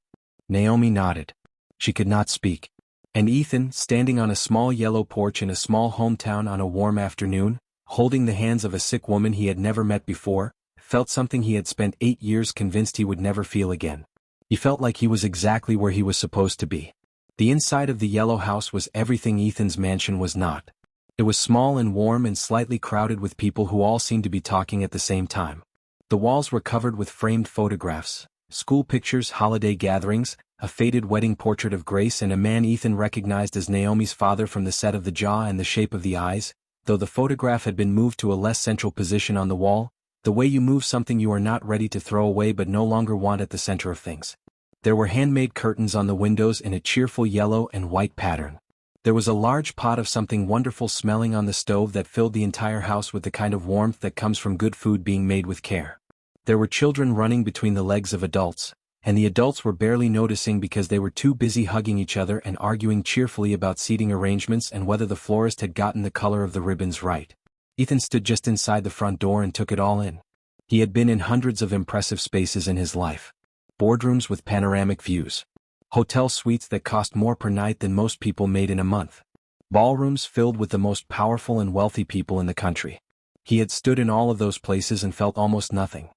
Naomi nodded. She could not speak. And Ethan, standing on a small yellow porch in a small hometown on a warm afternoon, holding the hands of a sick woman he had never met before, felt something he had spent 8 years convinced he would never feel again. He felt like he was exactly where he was supposed to be. The inside of the yellow house was everything Ethan's mansion was not. It was small and warm and slightly crowded with people who all seemed to be talking at the same time. The walls were covered with framed photographs, school pictures, holiday gatherings, a faded wedding portrait of Grace and a man Ethan recognized as Naomi's father from the set of the jaw and the shape of the eyes, though the photograph had been moved to a less central position on the wall, the way you move something you are not ready to throw away but no longer want at the center of things. There were handmade curtains on the windows in a cheerful yellow and white pattern. There was a large pot of something wonderful smelling on the stove that filled the entire house with the kind of warmth that comes from good food being made with care. There were children running between the legs of adults, and the adults were barely noticing because they were too busy hugging each other and arguing cheerfully about seating arrangements and whether the florist had gotten the color of the ribbons right. Ethan stood just inside the front door and took it all in. He had been in hundreds of impressive spaces in his life. Boardrooms with panoramic views. Hotel suites that cost more per night than most people made in a month. Ballrooms filled with the most powerful and wealthy people in the country. He had stood in all of those places and felt almost nothing.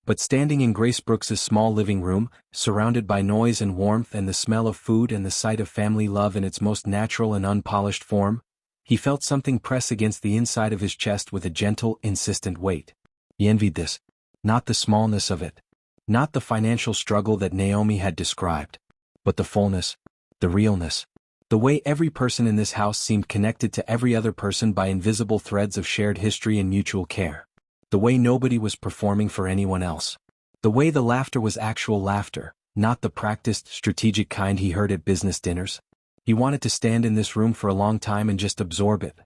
But standing in Grace Brooks's small living room, surrounded by noise and warmth and the smell of food and the sight of family love in its most natural and unpolished form, he felt something press against the inside of his chest with a gentle, insistent weight. He envied this. Not the smallness of it. Not the financial struggle that Naomi had described. But the fullness, the realness, the way every person in this house seemed connected to every other person by invisible threads of shared history and mutual care. The way nobody was performing for anyone else. The way the laughter was actual laughter, not the practiced, strategic kind he heard at business dinners. He wanted to stand in this room for a long time and just absorb it.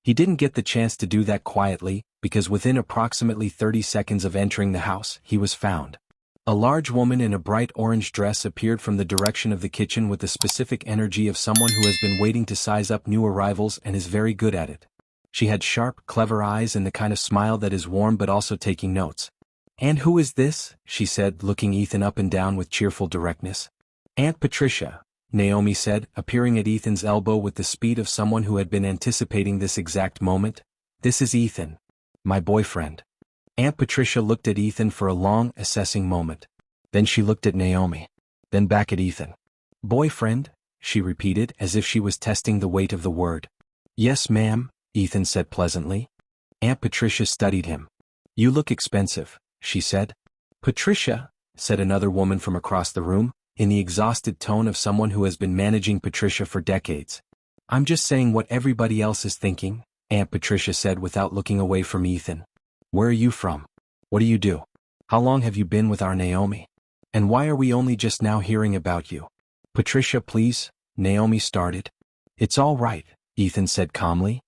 He didn't get the chance to do that quietly, because within approximately 30 seconds of entering the house, he was found. A large woman in a bright orange dress appeared from the direction of the kitchen with the specific energy of someone who has been waiting to size up new arrivals and is very good at it. She had sharp, clever eyes and the kind of smile that is warm but also taking notes. "And who is this?" she said, looking Ethan up and down with cheerful directness. "Aunt Patricia," Naomi said, appearing at Ethan's elbow with the speed of someone who had been anticipating this exact moment. "This is Ethan. My boyfriend." Aunt Patricia looked at Ethan for a long, assessing moment. Then she looked at Naomi. Then back at Ethan. "Boyfriend?" she repeated as if she was testing the weight of the word. "Yes, ma'am," Ethan said pleasantly. Aunt Patricia studied him. "You look expensive," she said. "Patricia," said another woman from across the room, in the exhausted tone of someone who has been managing Patricia for decades. "I'm just saying what everybody else is thinking," Aunt Patricia said without looking away from Ethan. "Where are you from? What do you do? How long have you been with our Naomi? And why are we only just now hearing about you?" "Patricia, please," Naomi started. "It's all right," Ethan said calmly.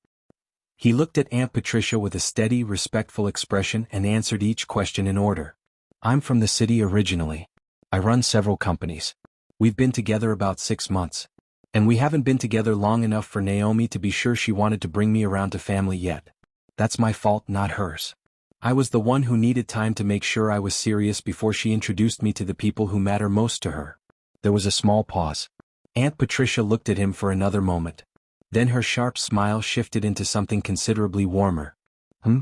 He looked at Aunt Patricia with a steady, respectful expression and answered each question in order. "I'm from the city originally. I run several companies. We've been together about 6 months. And we haven't been together long enough for Naomi to be sure she wanted to bring me around to family yet. That's my fault, not hers. I was the one who needed time to make sure I was serious before she introduced me to the people who matter most to her." There was a small pause. Aunt Patricia looked at him for another moment. Then her sharp smile shifted into something considerably warmer.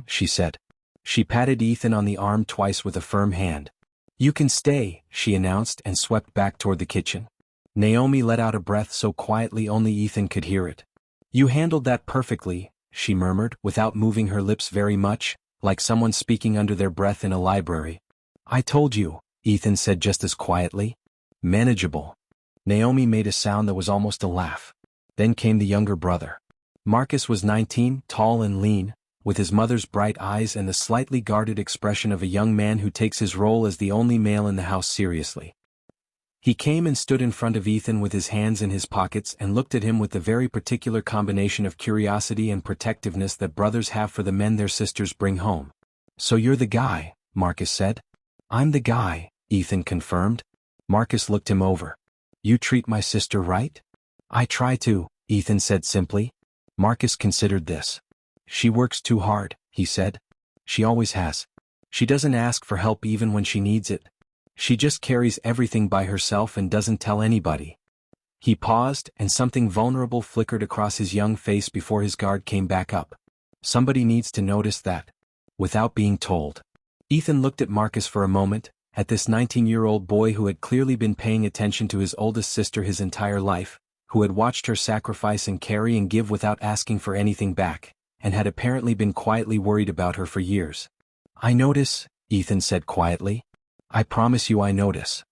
She said. She patted Ethan on the arm twice with a firm hand. "You can stay," she announced and swept back toward the kitchen. Naomi let out a breath so quietly only Ethan could hear it. "You handled that perfectly," she murmured, without moving her lips very much, like someone speaking under their breath in a library. "I told you," Ethan said just as quietly. "Manageable." Naomi made a sound that was almost a laugh. Then came the younger brother. Marcus was 19, tall and lean, with his mother's bright eyes and the slightly guarded expression of a young man who takes his role as the only male in the house seriously. He came and stood in front of Ethan with his hands in his pockets and looked at him with the very particular combination of curiosity and protectiveness that brothers have for the men their sisters bring home. "So you're the guy," Marcus said. "I'm the guy," Ethan confirmed. Marcus looked him over. "You treat my sister right?" "I try to," Ethan said simply. Marcus considered this. "She works too hard," he said. "She always has. She doesn't ask for help even when she needs it. She just carries everything by herself and doesn't tell anybody." He paused, and something vulnerable flickered across his young face before his guard came back up. "Somebody needs to notice that." Without being told. Ethan looked at Marcus for a moment, at this 19-year-old boy who had clearly been paying attention to his oldest sister his entire life, who had watched her sacrifice and carry and give without asking for anything back, and had apparently been quietly worried about her for years. "I notice," Ethan said quietly. "I promise you I notice."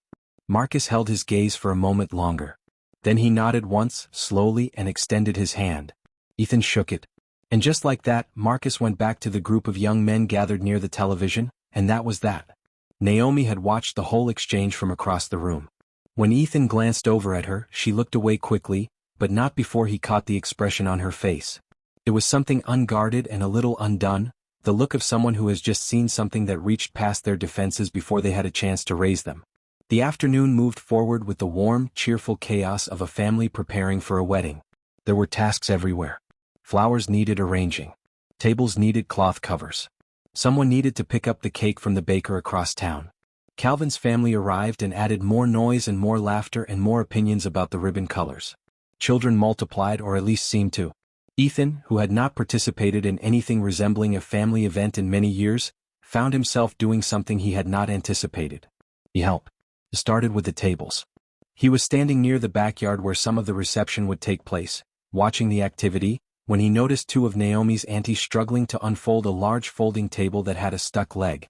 Marcus held his gaze for a moment longer. Then he nodded once, slowly, and extended his hand. Ethan shook it. And just like that, Marcus went back to the group of young men gathered near the television, and that was that. Naomi had watched the whole exchange from across the room. When Ethan glanced over at her, she looked away quickly, but not before he caught the expression on her face. It was something unguarded and a little undone, the look of someone who has just seen something that reached past their defenses before they had a chance to raise them. The afternoon moved forward with the warm, cheerful chaos of a family preparing for a wedding. There were tasks everywhere. Flowers needed arranging. Tables needed cloth covers. Someone needed to pick up the cake from the baker across town. Calvin's family arrived and added more noise and more laughter and more opinions about the ribbon colors. Children multiplied, or at least seemed to. Ethan, who had not participated in anything resembling a family event in many years, found himself doing something he had not anticipated. He helped. It started with the tables. He was standing near the backyard where some of the reception would take place, watching the activity, when he noticed two of Naomi's aunties struggling to unfold a large folding table that had a stuck leg.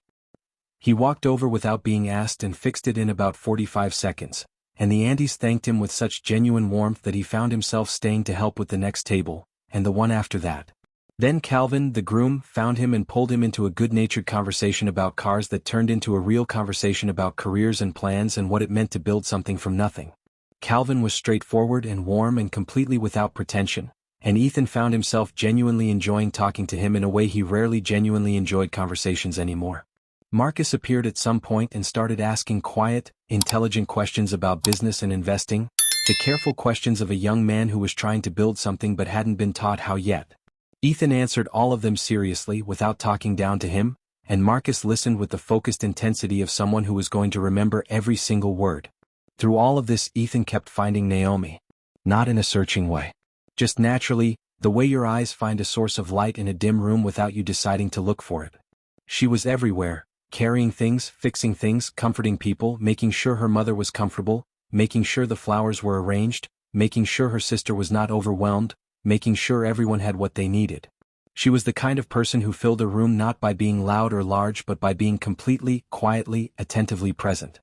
He walked over without being asked and fixed it in about 45 seconds, and the aunties thanked him with such genuine warmth that he found himself staying to help with the next table, and the one after that. Then Calvin, the groom, found him and pulled him into a good-natured conversation about cars that turned into a real conversation about careers and plans and what it meant to build something from nothing. Calvin was straightforward and warm and completely without pretension, and Ethan found himself genuinely enjoying talking to him in a way he rarely genuinely enjoyed conversations anymore. Marcus appeared at some point and started asking quiet, intelligent questions about business and investing, the careful questions of a young man who was trying to build something but hadn't been taught how yet. Ethan answered all of them seriously without talking down to him, and Marcus listened with the focused intensity of someone who was going to remember every single word. Through all of this, Ethan kept finding Naomi. Not in a searching way. Just naturally, the way your eyes find a source of light in a dim room without you deciding to look for it. She was everywhere, carrying things, fixing things, comforting people, making sure her mother was comfortable, making sure the flowers were arranged, making sure her sister was not overwhelmed, making sure everyone had what they needed. She was the kind of person who filled a room not by being loud or large but by being completely, quietly, attentively present.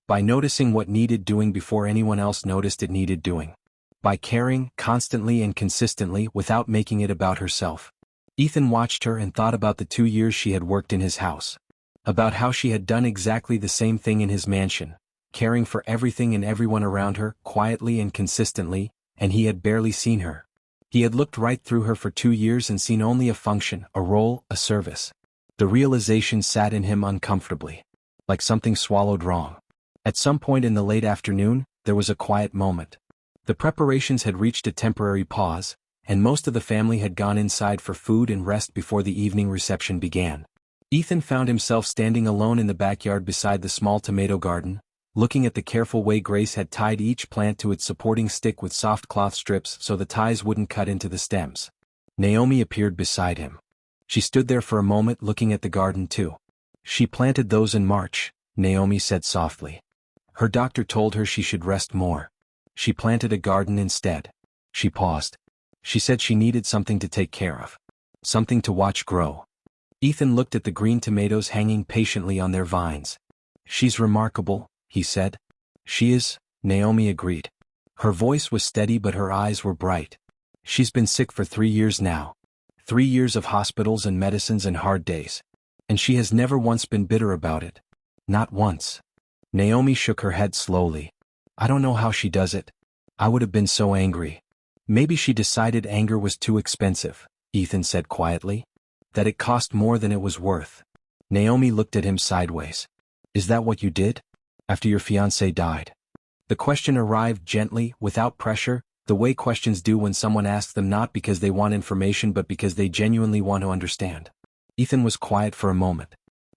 By noticing what needed doing before anyone else noticed it needed doing. By caring, constantly and consistently without making it about herself. Ethan watched her and thought about the 2 years she had worked in his house. About how she had done exactly the same thing in his mansion, caring for everything and everyone around her, quietly and consistently, and he had barely seen her. He had looked right through her for 2 years and seen only a function, a role, a service. The realization sat in him uncomfortably. Like something swallowed wrong. At some point in the late afternoon, there was a quiet moment. The preparations had reached a temporary pause, and most of the family had gone inside for food and rest before the evening reception began. Ethan found himself standing alone in the backyard beside the small tomato garden, looking at the careful way Grace had tied each plant to its supporting stick with soft cloth strips so the ties wouldn't cut into the stems. Naomi appeared beside him. She stood there for a moment looking at the garden too. She planted those in March, Naomi said softly. Her doctor told her she should rest more. She planted a garden instead. She paused. She said she needed something to take care of. Something to watch grow. Ethan looked at the green tomatoes hanging patiently on their vines. She's remarkable, he said. She is, Naomi agreed. Her voice was steady but her eyes were bright. She's been sick for 3 years now. 3 years of hospitals and medicines and hard days. And she has never once been bitter about it. Not once. Naomi shook her head slowly. I don't know how she does it. I would have been so angry. Maybe she decided anger was too expensive, Ethan said quietly. That it cost more than it was worth. Naomi looked at him sideways. Is that what you did? After your fiancé died? The question arrived gently, without pressure, the way questions do when someone asks them not because they want information but because they genuinely want to understand. Ethan was quiet for a moment.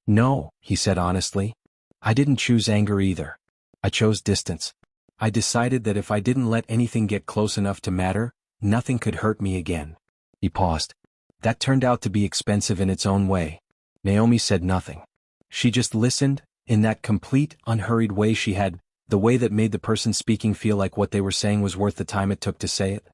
No, he said honestly. I didn't choose anger either. I chose distance. I decided that if I didn't let anything get close enough to matter, nothing could hurt me again. He paused. That turned out to be expensive in its own way. Naomi said nothing. She just listened, in that complete, unhurried way she had, the way that made the person speaking feel like what they were saying was worth the time it took to say it.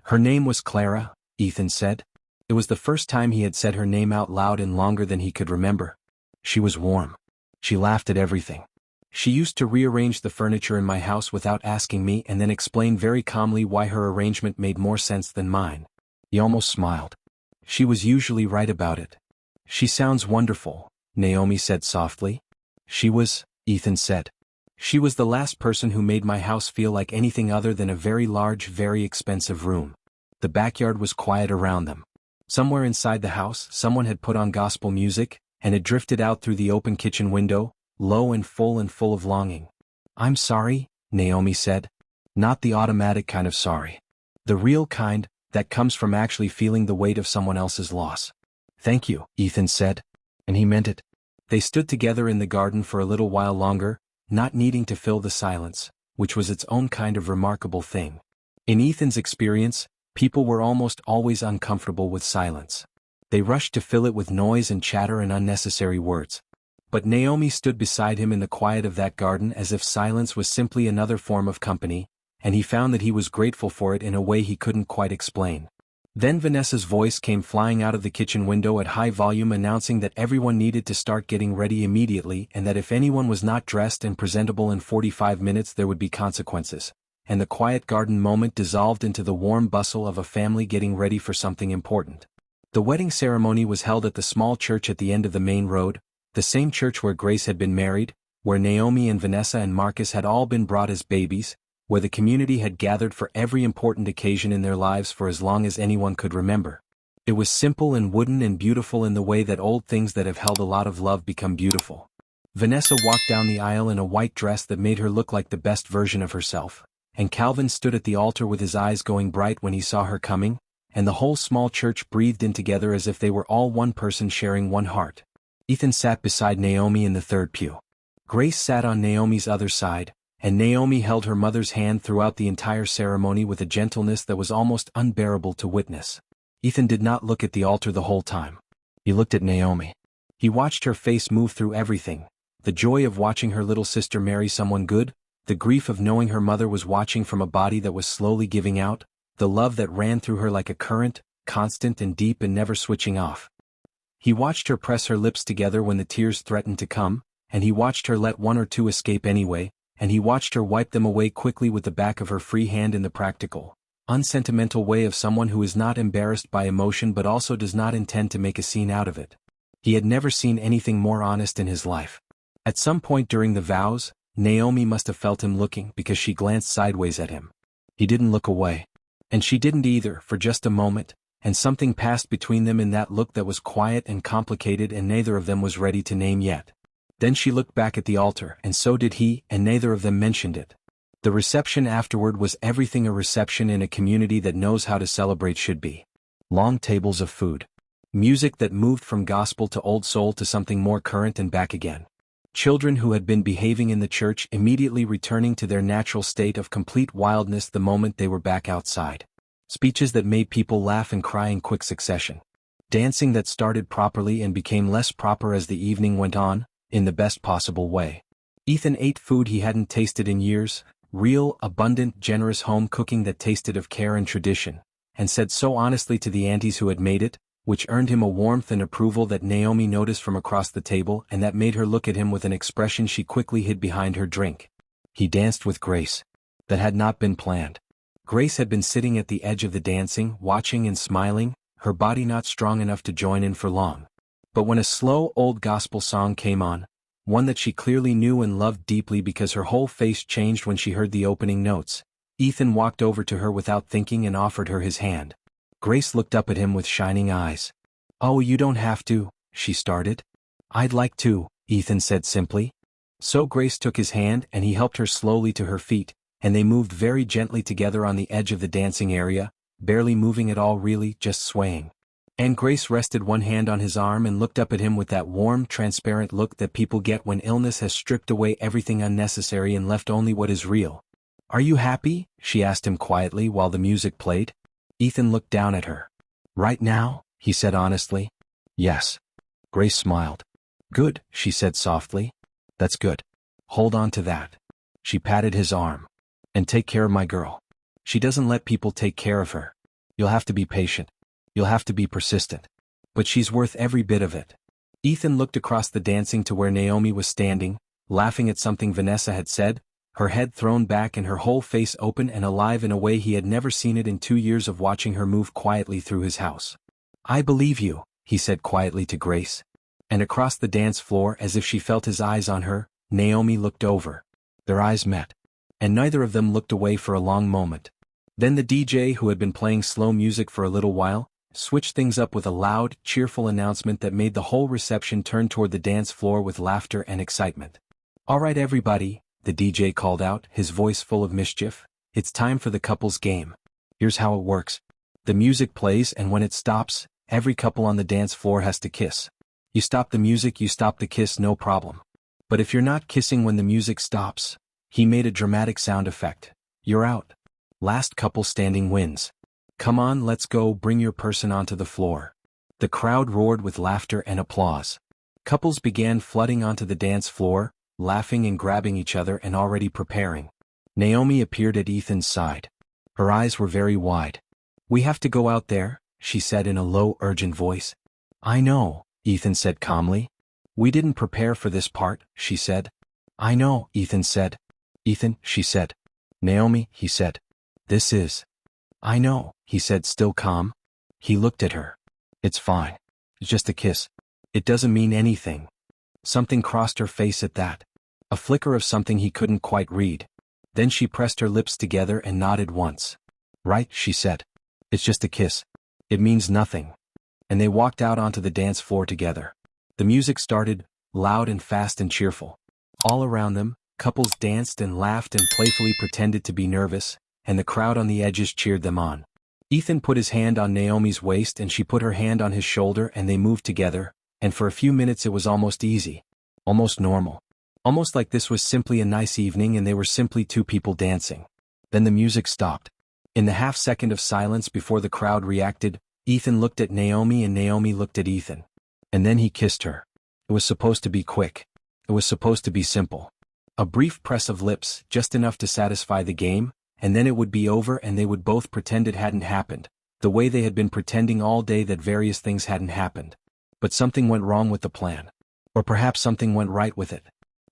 Her name was Clara, Ethan said. It was the first time he had said her name out loud in longer than he could remember. She was warm. She laughed at everything. She used to rearrange the furniture in my house without asking me and then explain very calmly why her arrangement made more sense than mine. He almost smiled. She was usually right about it. She sounds wonderful, Naomi said softly. She was, Ethan said. She was the last person who made my house feel like anything other than a very large, very expensive room. The backyard was quiet around them. Somewhere inside the house, someone had put on gospel music, and it drifted out through the open kitchen window, low and full of longing. I'm sorry, Naomi said. Not the automatic kind of sorry. The real kind, that comes from actually feeling the weight of someone else's loss. Thank you, Ethan said. And he meant it. They stood together in the garden for a little while longer, not needing to fill the silence, which was its own kind of remarkable thing. In Ethan's experience, people were almost always uncomfortable with silence. They rushed to fill it with noise and chatter and unnecessary words. But Naomi stood beside him in the quiet of that garden as if silence was simply another form of company, and he found that he was grateful for it in a way he couldn't quite explain. Then Vanessa's voice came flying out of the kitchen window at high volume announcing that everyone needed to start getting ready immediately and that if anyone was not dressed and presentable in 45 minutes there would be consequences. And the quiet garden moment dissolved into the warm bustle of a family getting ready for something important. The wedding ceremony was held at the small church at the end of the main road, the same church where Grace had been married, where Naomi and Vanessa and Marcus had all been brought as babies, where the community had gathered for every important occasion in their lives for as long as anyone could remember. It was simple and wooden and beautiful in the way that old things that have held a lot of love become beautiful. Vanessa walked down the aisle in a white dress that made her look like the best version of herself, and Calvin stood at the altar with his eyes going bright when he saw her coming, and the whole small church breathed in together as if they were all one person sharing one heart. Ethan sat beside Naomi in the third pew. Grace sat on Naomi's other side, and Naomi held her mother's hand throughout the entire ceremony with a gentleness that was almost unbearable to witness. Ethan did not look at the altar the whole time. He looked at Naomi. He watched her face move through everything, the joy of watching her little sister marry someone good, the grief of knowing her mother was watching from a body that was slowly giving out, the love that ran through her like a current, constant and deep and never switching off. He watched her press her lips together when the tears threatened to come, and he watched her let one or two escape anyway, and he watched her wipe them away quickly with the back of her free hand in the practical, unsentimental way of someone who is not embarrassed by emotion but also does not intend to make a scene out of it. He had never seen anything more honest in his life. At some point during the vows, Naomi must have felt him looking because she glanced sideways at him. He didn't look away. And she didn't either for just a moment, and something passed between them in that look that was quiet and complicated and neither of them was ready to name yet. Then she looked back at the altar and so did he, and neither of them mentioned it. The reception afterward was everything a reception in a community that knows how to celebrate should be. Long tables of food. Music that moved from gospel to old soul to something more current and back again. Children who had been behaving in the church immediately returning to their natural state of complete wildness the moment they were back outside. Speeches that made people laugh and cry in quick succession. Dancing that started properly and became less proper as the evening went on, in the best possible way. Ethan ate food he hadn't tasted in years, real, abundant, generous home cooking that tasted of care and tradition, and said so honestly to the aunties who had made it, which earned him a warmth and approval that Naomi noticed from across the table and that made her look at him with an expression she quickly hid behind her drink. He danced with Grace. That had not been planned. Grace had been sitting at the edge of the dancing, watching and smiling, her body not strong enough to join in for long. But when a slow old gospel song came on, one that she clearly knew and loved deeply because her whole face changed when she heard the opening notes, Ethan walked over to her without thinking and offered her his hand. Grace looked up at him with shining eyes. "Oh, you don't have to," she started. "I'd like to," Ethan said simply. So Grace took his hand and he helped her slowly to her feet, and they moved very gently together on the edge of the dancing area, barely moving at all really, just swaying. And Grace rested one hand on his arm and looked up at him with that warm, transparent look that people get when illness has stripped away everything unnecessary and left only what is real. "Are you happy?" she asked him quietly while the music played. Ethan looked down at her. "Right now?" he said honestly. "Yes." Grace smiled. "Good," she said softly. "That's good. Hold on to that." She patted his arm. "And take care of my girl. She doesn't let people take care of her. You'll have to be patient. You'll have to be persistent. But she's worth every bit of it." Ethan looked across the dancing to where Naomi was standing, laughing at something Vanessa had said, her head thrown back and her whole face open and alive in a way he had never seen it in 2 years of watching her move quietly through his house. "I believe you," he said quietly to Grace. And across the dance floor, as if she felt his eyes on her, Naomi looked over. Their eyes met. And neither of them looked away for a long moment. Then the DJ, who had been playing slow music for a little while, switched things up with a loud, cheerful announcement that made the whole reception turn toward the dance floor with laughter and excitement. "All right everybody," the DJ called out, his voice full of mischief, "it's time for the couples game. Here's how it works. The music plays and when it stops, every couple on the dance floor has to kiss. You stop the music, you stop the kiss, no problem. But if you're not kissing when the music stops," he made a dramatic sound effect, "you're out. Last couple standing wins. Come on, let's go, bring your person onto the floor." The crowd roared with laughter and applause. Couples began flooding onto the dance floor, laughing and grabbing each other and already preparing. Naomi appeared at Ethan's side. Her eyes were very wide. "We have to go out there," she said in a low, urgent voice. "I know," Ethan said calmly. "We didn't prepare for this part," she said. "I know," Ethan said. "Ethan," she said. "Naomi," he said. "This is." "I know," he said still calm. He looked at her. "It's fine. It's just a kiss. It doesn't mean anything." Something crossed her face at that. A flicker of something he couldn't quite read. Then she pressed her lips together and nodded once. "Right," she said. "It's just a kiss. It means nothing." And they walked out onto the dance floor together. The music started, loud and fast and cheerful. All around them, couples danced and laughed and playfully pretended to be nervous, and the crowd on the edges cheered them on. Ethan put his hand on Naomi's waist and she put her hand on his shoulder and they moved together, and for a few minutes it was almost easy. Almost normal. Almost like this was simply a nice evening and they were simply two people dancing. Then the music stopped. In the half-second of silence before the crowd reacted, Ethan looked at Naomi and Naomi looked at Ethan. And then he kissed her. It was supposed to be quick. It was supposed to be simple. A brief press of lips, just enough to satisfy the game, and then it would be over and they would both pretend it hadn't happened, the way they had been pretending all day that various things hadn't happened. But something went wrong with the plan. Or perhaps something went right with it.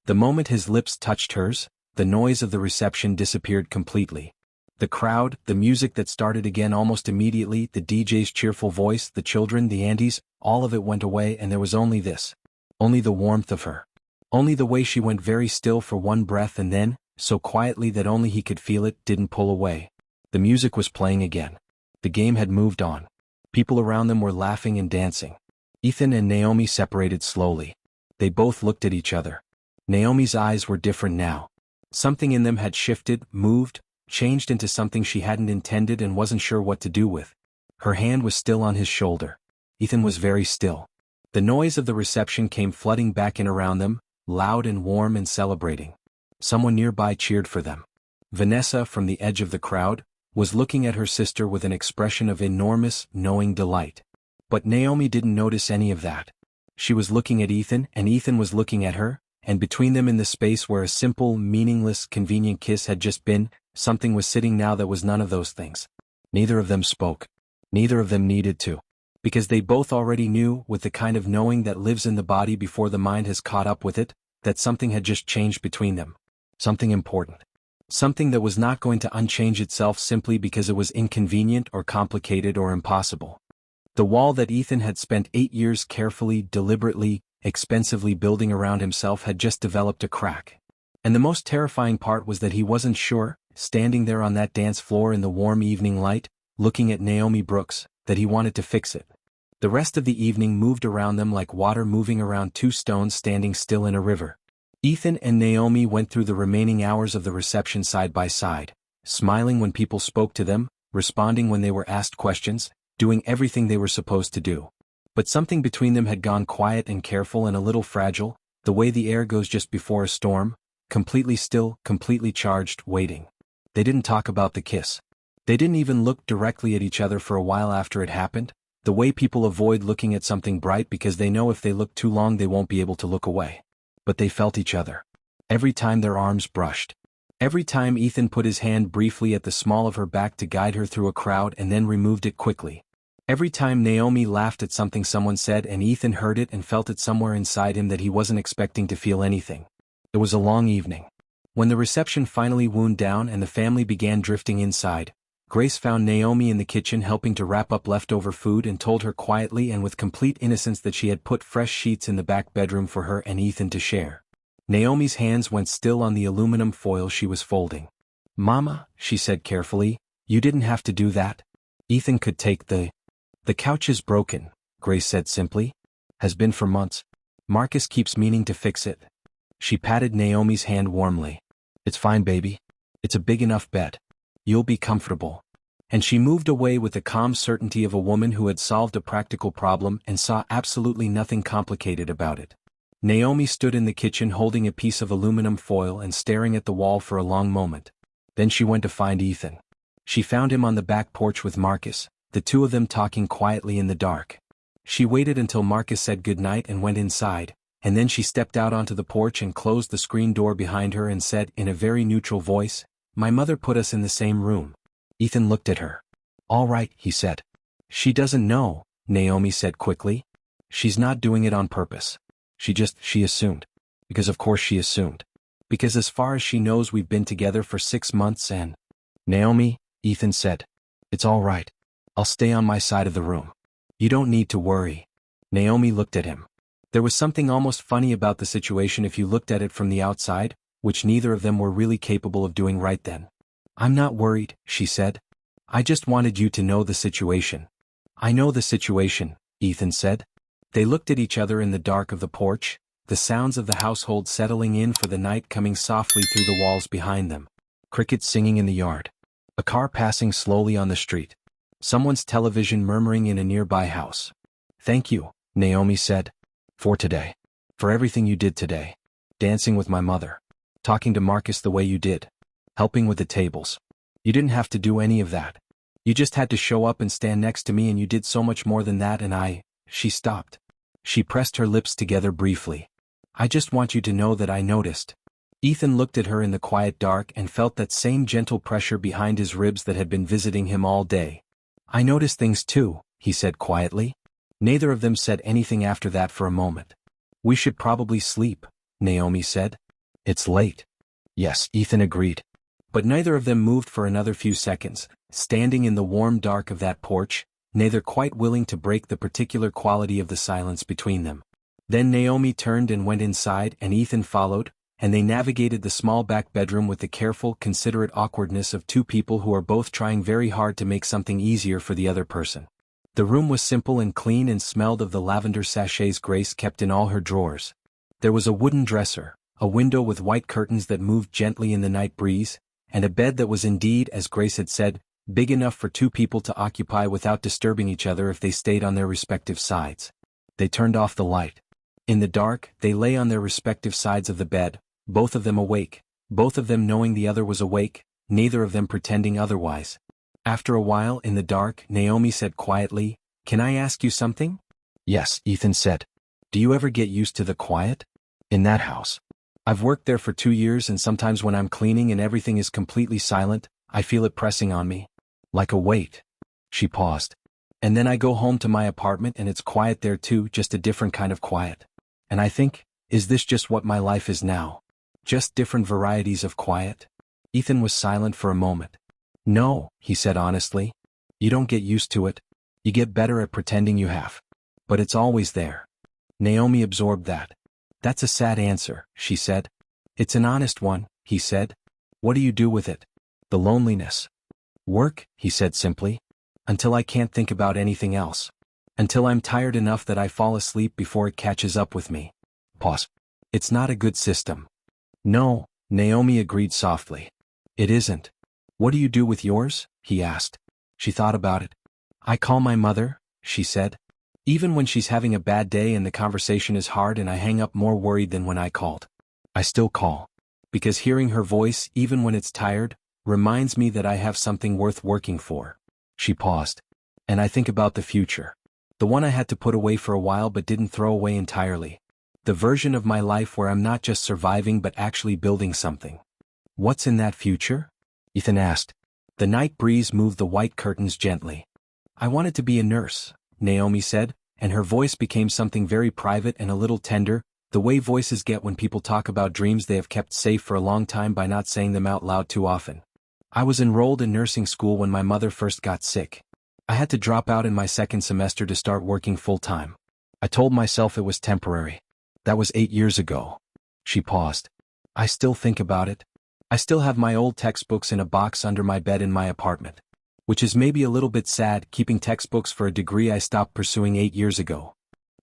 The moment his lips touched hers, the noise of the reception disappeared completely. The crowd, the music that started again almost immediately, the DJ's cheerful voice, the children, the aunties, all of it went away and there was only this. Only the warmth of her. Only the way she went very still for one breath and then, so quietly that only he could feel it, didn't pull away. The music was playing again. The game had moved on. People around them were laughing and dancing. Ethan and Naomi separated slowly. They both looked at each other. Naomi's eyes were different now. Something in them had shifted, moved, changed into something she hadn't intended and wasn't sure what to do with. Her hand was still on his shoulder. Ethan was very still. The noise of the reception came flooding back in around them, loud and warm and celebrating. Someone nearby cheered for them. Vanessa, from the edge of the crowd, was looking at her sister with an expression of enormous, knowing delight. But Naomi didn't notice any of that. She was looking at Ethan and Ethan was looking at her, and between them in the space where a simple, meaningless, convenient kiss had just been, something was sitting now that was none of those things. Neither of them spoke. Neither of them needed to. Because they both already knew, with the kind of knowing that lives in the body before the mind has caught up with it, that something had just changed between them. Something important. Something that was not going to unchange itself simply because it was inconvenient or complicated or impossible. The wall that Ethan had spent 8 years carefully, deliberately, expensively building around himself had just developed a crack. And the most terrifying part was that he wasn't sure, standing there on that dance floor in the warm evening light, looking at Naomi Brooks, that he wanted to fix it. The rest of the evening moved around them like water moving around two stones standing still in a river. Ethan and Naomi went through the remaining hours of the reception side by side, smiling when people spoke to them, responding when they were asked questions, doing everything they were supposed to do. But something between them had gone quiet and careful and a little fragile, the way the air goes just before a storm, completely still, completely charged, waiting. They didn't talk about the kiss. They didn't even look directly at each other for a while after it happened, the way people avoid looking at something bright because they know if they look too long they won't be able to look away. But they felt each other. Every time their arms brushed. Every time Ethan put his hand briefly at the small of her back to guide her through a crowd and then removed it quickly. Every time Naomi laughed at something someone said and Ethan heard it and felt it somewhere inside him that he wasn't expecting to feel anything. It was a long evening. When the reception finally wound down and the family began drifting inside, Grace found Naomi in the kitchen helping to wrap up leftover food and told her quietly and with complete innocence that she had put fresh sheets in the back bedroom for her and Ethan to share. Naomi's hands went still on the aluminum foil she was folding. "Mama," she said carefully, "you didn't have to do that. Ethan could take the couch is broken," Grace said simply. "Has been for months. Marcus keeps meaning to fix it." She patted Naomi's hand warmly. "It's fine, baby. It's a big enough bed. You'll be comfortable." And she moved away with the calm certainty of a woman who had solved a practical problem and saw absolutely nothing complicated about it. Naomi stood in the kitchen holding a piece of aluminum foil and staring at the wall for a long moment. Then she went to find Ethan. She found him on the back porch with Marcus, the two of them talking quietly in the dark. She waited until Marcus said goodnight and went inside, and then she stepped out onto the porch and closed the screen door behind her and said in a very neutral voice, "My mother put us in the same room." Ethan looked at her. "All right," he said. "She doesn't know," Naomi said quickly. "She's not doing it on purpose. She assumed. Because of course she assumed. Because as far as she knows we've been together for 6 months and—" "Naomi," Ethan said. "It's all right. I'll stay on my side of the room. You don't need to worry." Naomi looked at him. There was something almost funny about the situation if you looked at it from the outside, which neither of them were really capable of doing right then. "I'm not worried," she said. "I just wanted you to know the situation." "I know the situation," Ethan said. They looked at each other in the dark of the porch, the sounds of the household settling in for the night coming softly through the walls behind them. Crickets singing in the yard. A car passing slowly on the street. Someone's television murmuring in a nearby house. "Thank you," Naomi said. "For today. For everything you did today. Dancing with my mother. Talking to Marcus the way you did. Helping with the tables. You didn't have to do any of that. You just had to show up and stand next to me, and you did so much more than that, and She stopped. She pressed her lips together briefly. "I just want you to know that I noticed." Ethan looked at her in the quiet dark and felt that same gentle pressure behind his ribs that had been visiting him all day. "I noticed things too," he said quietly. Neither of them said anything after that for a moment. "We should probably sleep," Naomi said. "It's late." "Yes," Ethan agreed. But neither of them moved for another few seconds, standing in the warm dark of that porch, neither quite willing to break the particular quality of the silence between them. Then Naomi turned and went inside, and Ethan followed, and they navigated the small back bedroom with the careful, considerate awkwardness of two people who are both trying very hard to make something easier for the other person. The room was simple and clean and smelled of the lavender sachets Grace kept in all her drawers. There was a wooden dresser, a window with white curtains that moved gently in the night breeze, and a bed that was indeed, as Grace had said, big enough for two people to occupy without disturbing each other if they stayed on their respective sides. They turned off the light. In the dark, they lay on their respective sides of the bed, both of them awake, both of them knowing the other was awake, neither of them pretending otherwise. After a while in the dark, Naomi said quietly, "Can I ask you something?" "Yes," Ethan said. "Do you ever get used to the quiet? In that house? I've worked there for 2 years, and sometimes when I'm cleaning and everything is completely silent, I feel it pressing on me. Like a weight." She paused. "And then I go home to my apartment and it's quiet there too, just a different kind of quiet. And I think, is this just what my life is now? Just different varieties of quiet?" Ethan was silent for a moment. "No," he said honestly. "You don't get used to it. You get better at pretending you have. But it's always there." Naomi absorbed that. "That's a sad answer," she said. "It's an honest one," he said. "What do you do with it? The loneliness?" "Work," he said simply. "Until I can't think about anything else. Until I'm tired enough that I fall asleep before it catches up with me." Pause. "It's not a good system." "No," Naomi agreed softly. "It isn't." "What do you do with yours?" he asked. She thought about it. "I call my mother," she said. "Even when she's having a bad day and the conversation is hard, and I hang up more worried than when I called. I still call. Because hearing her voice, even when it's tired, reminds me that I have something worth working for." She paused. "And I think about the future. The one I had to put away for a while but didn't throw away entirely. The version of my life where I'm not just surviving but actually building something." "What's in that future?" Ethan asked. The night breeze moved the white curtains gently. "I wanted to be a nurse," Naomi said, and her voice became something very private and a little tender, the way voices get when people talk about dreams they have kept safe for a long time by not saying them out loud too often. "I was enrolled in nursing school when my mother first got sick. I had to drop out in my second semester to start working full-time. I told myself it was temporary. That was 8 years ago." She paused. "I still think about it. I still have my old textbooks in a box under my bed in my apartment. Which is maybe a little bit sad, keeping textbooks for a degree I stopped pursuing 8 years ago."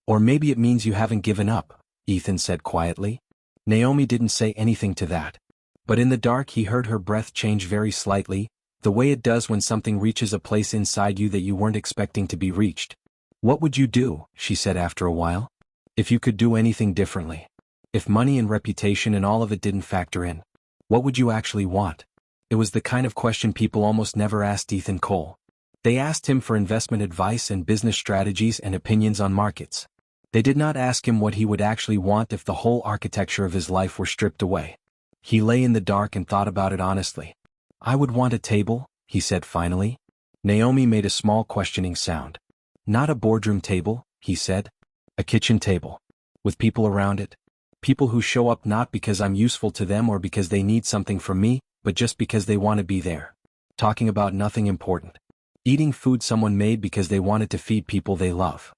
"Or maybe it means you haven't given up," Ethan said quietly. Naomi didn't say anything to that. But in the dark he heard her breath change very slightly, the way it does when something reaches a place inside you that you weren't expecting to be reached. "What would you do," she said after a while, "if you could do anything differently? If money and reputation and all of it didn't factor in? What would you actually want?" It was the kind of question people almost never asked Ethan Cole. They asked him for investment advice and business strategies and opinions on markets. They did not ask him what he would actually want if the whole architecture of his life were stripped away. He lay in the dark and thought about it honestly. "I would want a table," he said finally. Naomi made a small questioning sound. "Not a boardroom table," he said. "A kitchen table. With people around it. People who show up not because I'm useful to them or because they need something from me, but just because they want to be there. Talking about nothing important. Eating food someone made because they wanted to feed people they love."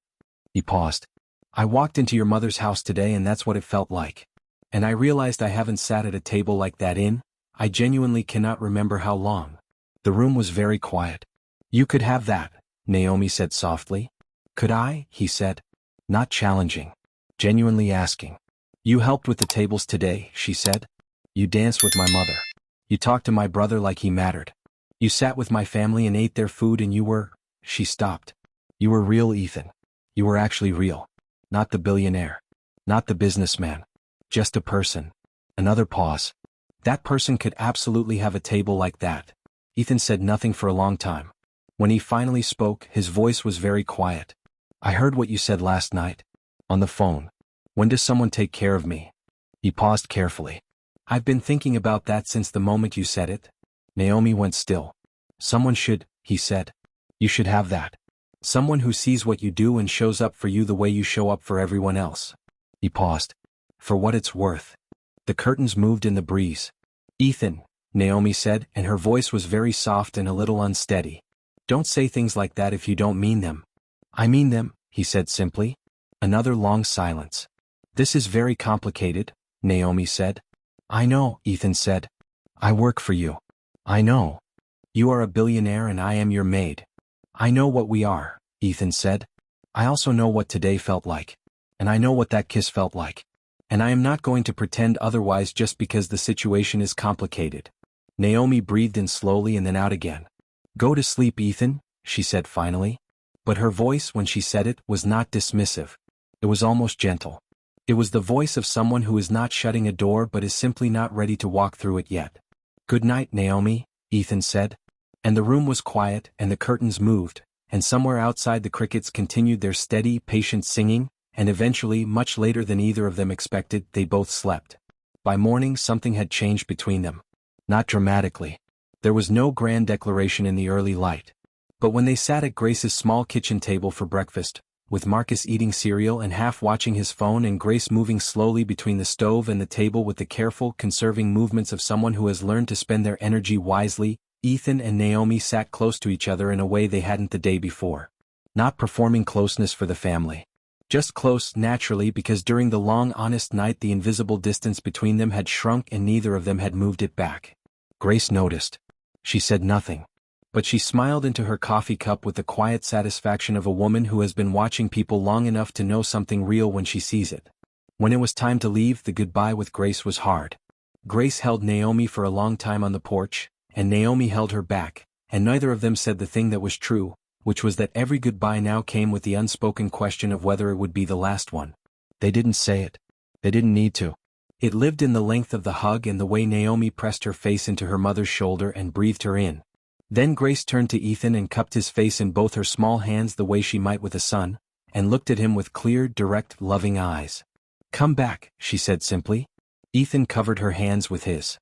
He paused. "I walked into your mother's house today and that's what it felt like. And I realized I haven't sat at a table like that I genuinely cannot remember how long. The room was very quiet. You could have that, Naomi said softly. Could I? He said. Not challenging. Genuinely asking. You helped with the tables today, she said. You danced with my mother. You talked to my brother like he mattered. You sat with my family and ate their food and you were… She stopped. You were real, Ethan. You were actually real. Not the billionaire. Not the businessman. Just a person. Another pause. That person could absolutely have a table like that. Ethan said nothing for a long time. When he finally spoke, his voice was very quiet. I heard what you said last night. On the phone. When does someone take care of me? He paused carefully. I've been thinking about that since the moment you said it. Naomi went still. Someone should, he said. You should have that. Someone who sees what you do and shows up for you the way you show up for everyone else. He paused. For what it's worth. The curtains moved in the breeze. Ethan, Naomi said, and her voice was very soft and a little unsteady. Don't say things like that if you don't mean them. I mean them, he said simply. Another long silence. This is very complicated, Naomi said. I know, Ethan said. I work for you. I know. You are a billionaire and I am your maid. I know what we are, Ethan said. I also know what today felt like. And I know what that kiss felt like. And I am not going to pretend otherwise just because the situation is complicated. Naomi breathed in slowly and then out again. Go to sleep, Ethan, she said finally. But her voice when she said it was not dismissive. It was almost gentle. It was the voice of someone who is not shutting a door but is simply not ready to walk through it yet. Good night, Naomi, Ethan said. And the room was quiet and the curtains moved, and somewhere outside the crickets continued their steady, patient singing, and eventually, much later than either of them expected, they both slept. By morning something had changed between them. Not dramatically. There was no grand declaration in the early light. But when they sat at Grace's small kitchen table for breakfast, with Marcus eating cereal and half watching his phone and Grace moving slowly between the stove and the table with the careful, conserving movements of someone who has learned to spend their energy wisely, Ethan and Naomi sat close to each other in a way they hadn't the day before. Not performing closeness for the family. Just close naturally because during the long honest night the invisible distance between them had shrunk and neither of them had moved it back. Grace noticed. She said nothing. But she smiled into her coffee cup with the quiet satisfaction of a woman who has been watching people long enough to know something real when she sees it. When it was time to leave, the goodbye with Grace was hard. Grace held Naomi for a long time on the porch, and Naomi held her back, and neither of them said the thing that was true, which was that every goodbye now came with the unspoken question of whether it would be the last one. They didn't say it. They didn't need to. It lived in the length of the hug and the way Naomi pressed her face into her mother's shoulder and breathed her in. Then Grace turned to Ethan and cupped his face in both her small hands the way she might with a son, and looked at him with clear, direct, loving eyes. Come back, she said simply. Ethan covered her hands with his.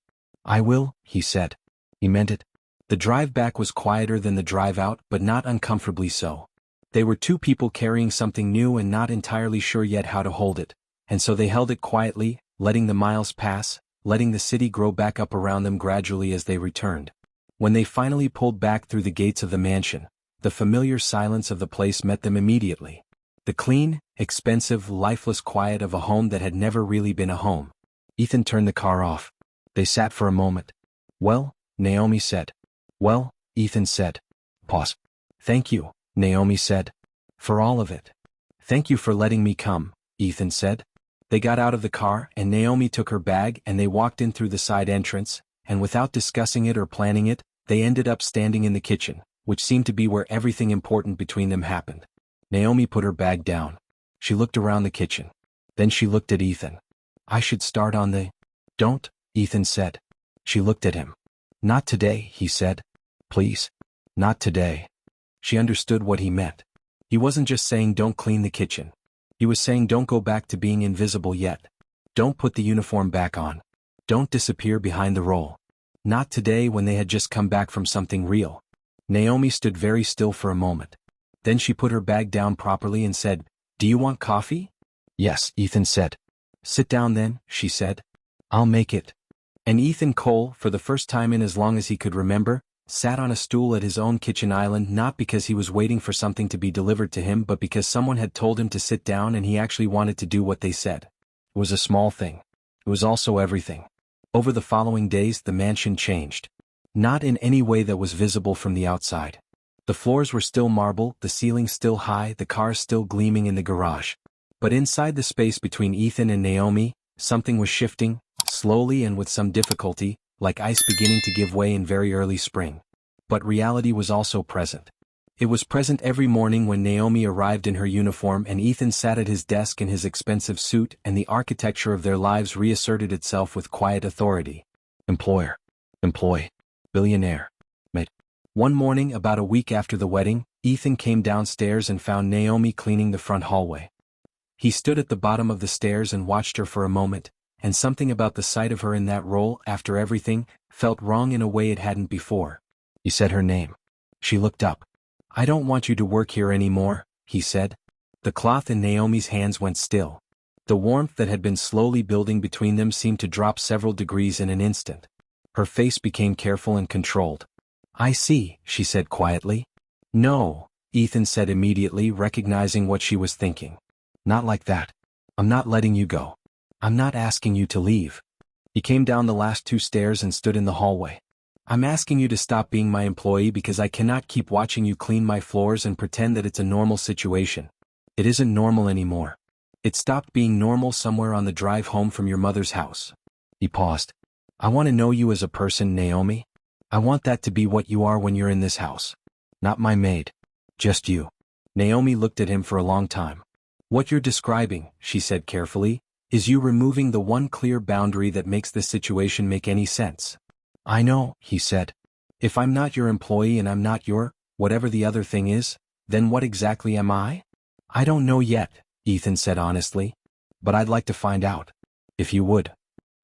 I will, he said. He meant it. The drive back was quieter than the drive out, but not uncomfortably so. They were two people carrying something new and not entirely sure yet how to hold it, and so they held it quietly, letting the miles pass, letting the city grow back up around them gradually as they returned. When they finally pulled back through the gates of the mansion, the familiar silence of the place met them immediately. The clean, expensive, lifeless quiet of a home that had never really been a home. Ethan turned the car off. They sat for a moment. Well, Naomi said. Well, Ethan said. Pause. Thank you, Naomi said. For all of it. Thank you for letting me come, Ethan said. They got out of the car and Naomi took her bag and they walked in through the side entrance, and without discussing it or planning it, they ended up standing in the kitchen, which seemed to be where everything important between them happened. Naomi put her bag down. She looked around the kitchen. Then she looked at Ethan. I should start on the… Don't, Ethan said. She looked at him. Not today, he said. Please. Not today. She understood what he meant. He wasn't just saying don't clean the kitchen. He was saying don't go back to being invisible yet. Don't put the uniform back on. Don't disappear behind the role. Not today when they had just come back from something real. Naomi stood very still for a moment. Then she put her bag down properly and said, Do you want coffee? Yes, Ethan said. Sit down then, she said. I'll make it. And Ethan Cole, for the first time in as long as he could remember, sat on a stool at his own kitchen island not because he was waiting for something to be delivered to him but because someone had told him to sit down and he actually wanted to do what they said. It was a small thing. It was also everything. Over the following days the mansion changed. Not in any way that was visible from the outside. The floors were still marble, the ceiling still high, the cars still gleaming in the garage. But inside the space between Ethan and Naomi, something was shifting, slowly and with some difficulty, like ice beginning to give way in very early spring. But reality was also present. It was present every morning when Naomi arrived in her uniform and Ethan sat at his desk in his expensive suit, and the architecture of their lives reasserted itself with quiet authority. Employer. Employee. Billionaire. Mate. One morning, about a week after the wedding, Ethan came downstairs and found Naomi cleaning the front hallway. He stood at the bottom of the stairs and watched her for a moment, and something about the sight of her in that role, after everything, felt wrong in a way it hadn't before. He said her name. She looked up. "I don't want you to work here anymore," he said. The cloth in Naomi's hands went still. The warmth that had been slowly building between them seemed to drop several degrees in an instant. Her face became careful and controlled. "I see," she said quietly. "No," Ethan said immediately, recognizing what she was thinking. "Not like that. I'm not letting you go. I'm not asking you to leave." He came down the last 2 stairs and stood in the hallway. "I'm asking you to stop being my employee because I cannot keep watching you clean my floors and pretend that it's a normal situation. It isn't normal anymore. It stopped being normal somewhere on the drive home from your mother's house." He paused. "I want to know you as a person, Naomi. I want that to be what you are when you're in this house. Not my maid. Just you." Naomi looked at him for a long time. "What you're describing," she said carefully, "is you removing the one clear boundary that makes this situation make any sense." "I know," he said. "If I'm not your employee and I'm not your, whatever the other thing is, then what exactly am I?" "I don't know yet," Ethan said honestly. "But I'd like to find out. If you would."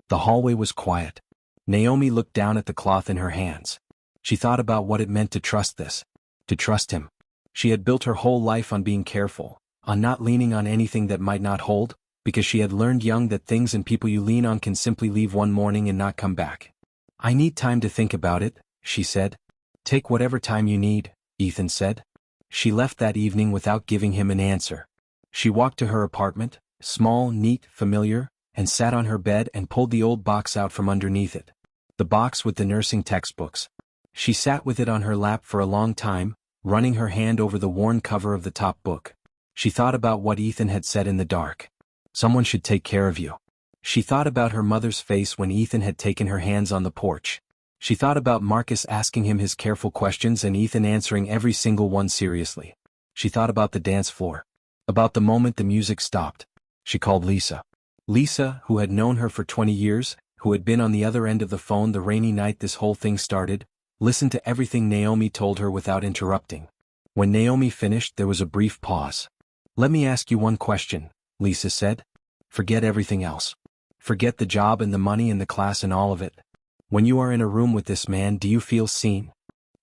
The hallway was quiet. Naomi looked down at the cloth in her hands. She thought about what it meant to trust this. To trust him. She had built her whole life on being careful, on not leaning on anything that might not hold, because she had learned young that things and people you lean on can simply leave one morning and not come back. "I need time to think about it," she said. "Take whatever time you need," Ethan said. She left that evening without giving him an answer. She walked to her apartment, small, neat, familiar, and sat on her bed and pulled the old box out from underneath it. The box with the nursing textbooks. She sat with it on her lap for a long time, running her hand over the worn cover of the top book. She thought about what Ethan had said in the dark. "Someone should take care of you." She thought about her mother's face when Ethan had taken her hands on the porch. She thought about Marcus asking him his careful questions and Ethan answering every single one seriously. She thought about the dance floor. About the moment the music stopped. She called Lisa. Lisa, who had known her for 20 years, who had been on the other end of the phone the rainy night this whole thing started, listened to everything Naomi told her without interrupting. When Naomi finished, there was a brief pause. "Let me ask you one question," Lisa said. "Forget everything else. Forget the job and the money and the class and all of it. When you are in a room with this man, do you feel seen?"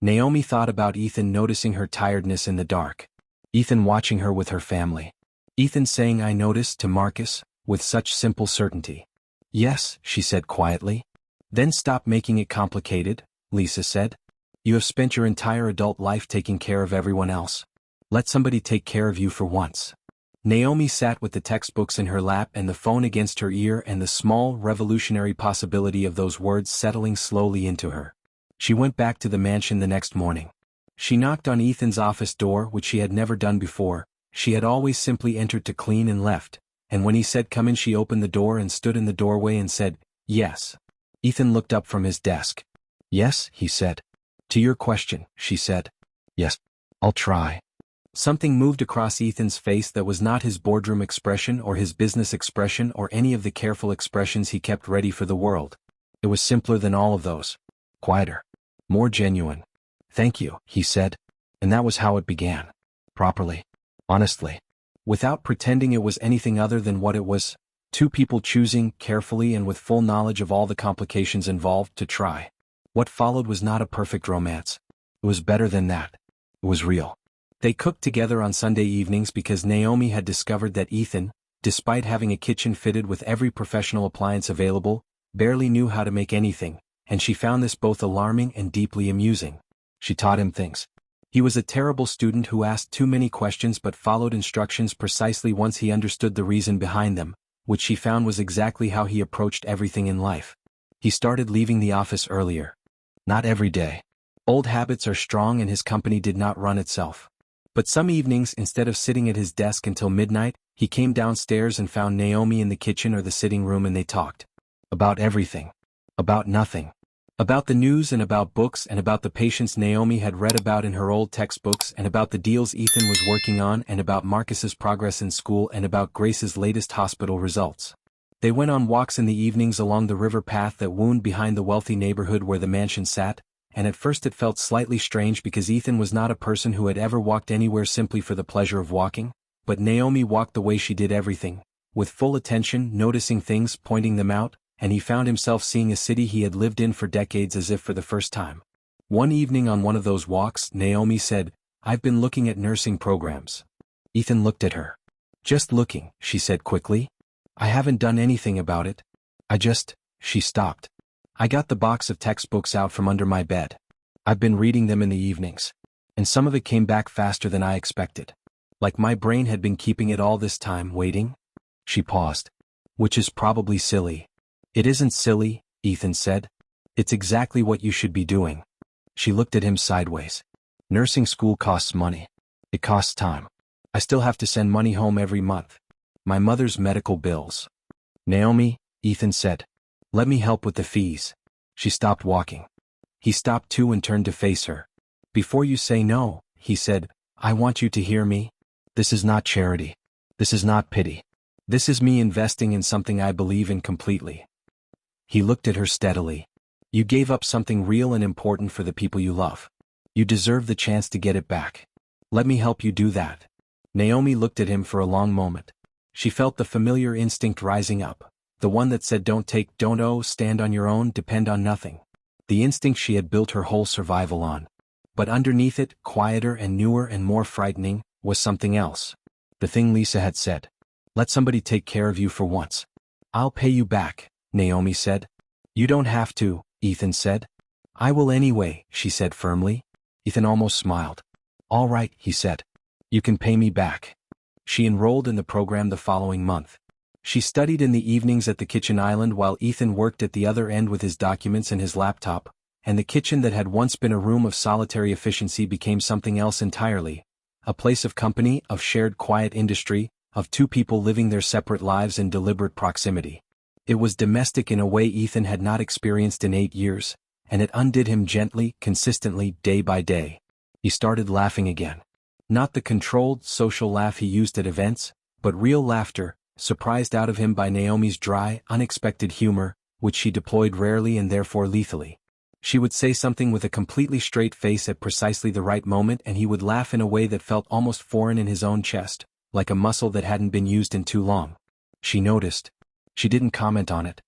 Naomi thought about Ethan noticing her tiredness in the dark. Ethan watching her with her family. Ethan saying "I noticed" to Marcus, with such simple certainty. "Yes," she said quietly. "Then stop making it complicated," Lisa said. "You have spent your entire adult life taking care of everyone else. Let somebody take care of you for once." Naomi sat with the textbooks in her lap and the phone against her ear and the small, revolutionary possibility of those words settling slowly into her. She went back to the mansion the next morning. She knocked on Ethan's office door, which she had never done before. She had always simply entered to clean and left, and when he said come in she opened the door and stood in the doorway and said, "Yes." Ethan looked up from his desk. "Yes," he said. "To your question," she said. "Yes. I'll try." Something moved across Ethan's face that was not his boardroom expression or his business expression or any of the careful expressions he kept ready for the world. It was simpler than all of those. Quieter. More genuine. "Thank you," he said. And that was how it began. Properly. Honestly. Without pretending it was anything other than what it was. Two people choosing, carefully and with full knowledge of all the complications involved, to try. What followed was not a perfect romance. It was better than that. It was real. They cooked together on Sunday evenings because Naomi had discovered that Ethan, despite having a kitchen fitted with every professional appliance available, barely knew how to make anything, and she found this both alarming and deeply amusing. She taught him things. He was a terrible student who asked too many questions but followed instructions precisely once he understood the reason behind them, which she found was exactly how he approached everything in life. He started leaving the office earlier. Not every day. Old habits are strong and his company did not run itself. But some evenings, instead of sitting at his desk until midnight, he came downstairs and found Naomi in the kitchen or the sitting room, and they talked. About everything. About nothing. About the news and about books and about the patients Naomi had read about in her old textbooks and about the deals Ethan was working on and about Marcus's progress in school and about Grace's latest hospital results. They went on walks in the evenings along the river path that wound behind the wealthy neighborhood where the mansion sat, and at first it felt slightly strange because Ethan was not a person who had ever walked anywhere simply for the pleasure of walking, but Naomi walked the way she did everything, with full attention, noticing things, pointing them out, and he found himself seeing a city he had lived in for decades as if for the first time. One evening on one of those walks, Naomi said, "I've been looking at nursing programs." Ethan looked at her. "Just looking," she said quickly. "I haven't done anything about it. She stopped. "I got the box of textbooks out from under my bed. I've been reading them in the evenings. And some of it came back faster than I expected. Like my brain had been keeping it all this time, waiting." She paused. "Which is probably silly." "It isn't silly," Ethan said. "It's exactly what you should be doing." She looked at him sideways. "Nursing school costs money. It costs time. I still have to send money home every month. My mother's medical bills." "Naomi," Ethan said, "let me help with the fees." She stopped walking. He stopped too and turned to face her. "Before you say no," he said, "I want you to hear me. This is not charity. This is not pity. This is me investing in something I believe in completely." He looked at her steadily. "You gave up something real and important for the people you love. You deserve the chance to get it back. Let me help you do that." Naomi looked at him for a long moment. She felt the familiar instinct rising up, the one that said don't take, don't owe, stand on your own, depend on nothing. The instinct she had built her whole survival on. But underneath it, quieter and newer and more frightening, was something else. The thing Lisa had said. "Let somebody take care of you for once." "I'll pay you back," Naomi said. "You don't have to," Ethan said. "I will anyway," she said firmly. Ethan almost smiled. "All right," he said. "You can pay me back." She enrolled in the program the following month. She studied in the evenings at the kitchen island while Ethan worked at the other end with his documents and his laptop, and the kitchen that had once been a room of solitary efficiency became something else entirely, a place of company, of shared quiet industry, of two people living their separate lives in deliberate proximity. It was domestic in a way Ethan had not experienced in 8 years, and it undid him gently, consistently, day by day. He started laughing again. Not the controlled, social laugh he used at events, but real laughter, surprised out of him by Naomi's dry, unexpected humor, which she deployed rarely and therefore lethally. She would say something with a completely straight face at precisely the right moment and he would laugh in a way that felt almost foreign in his own chest, like a muscle that hadn't been used in too long. She noticed. She didn't comment on it.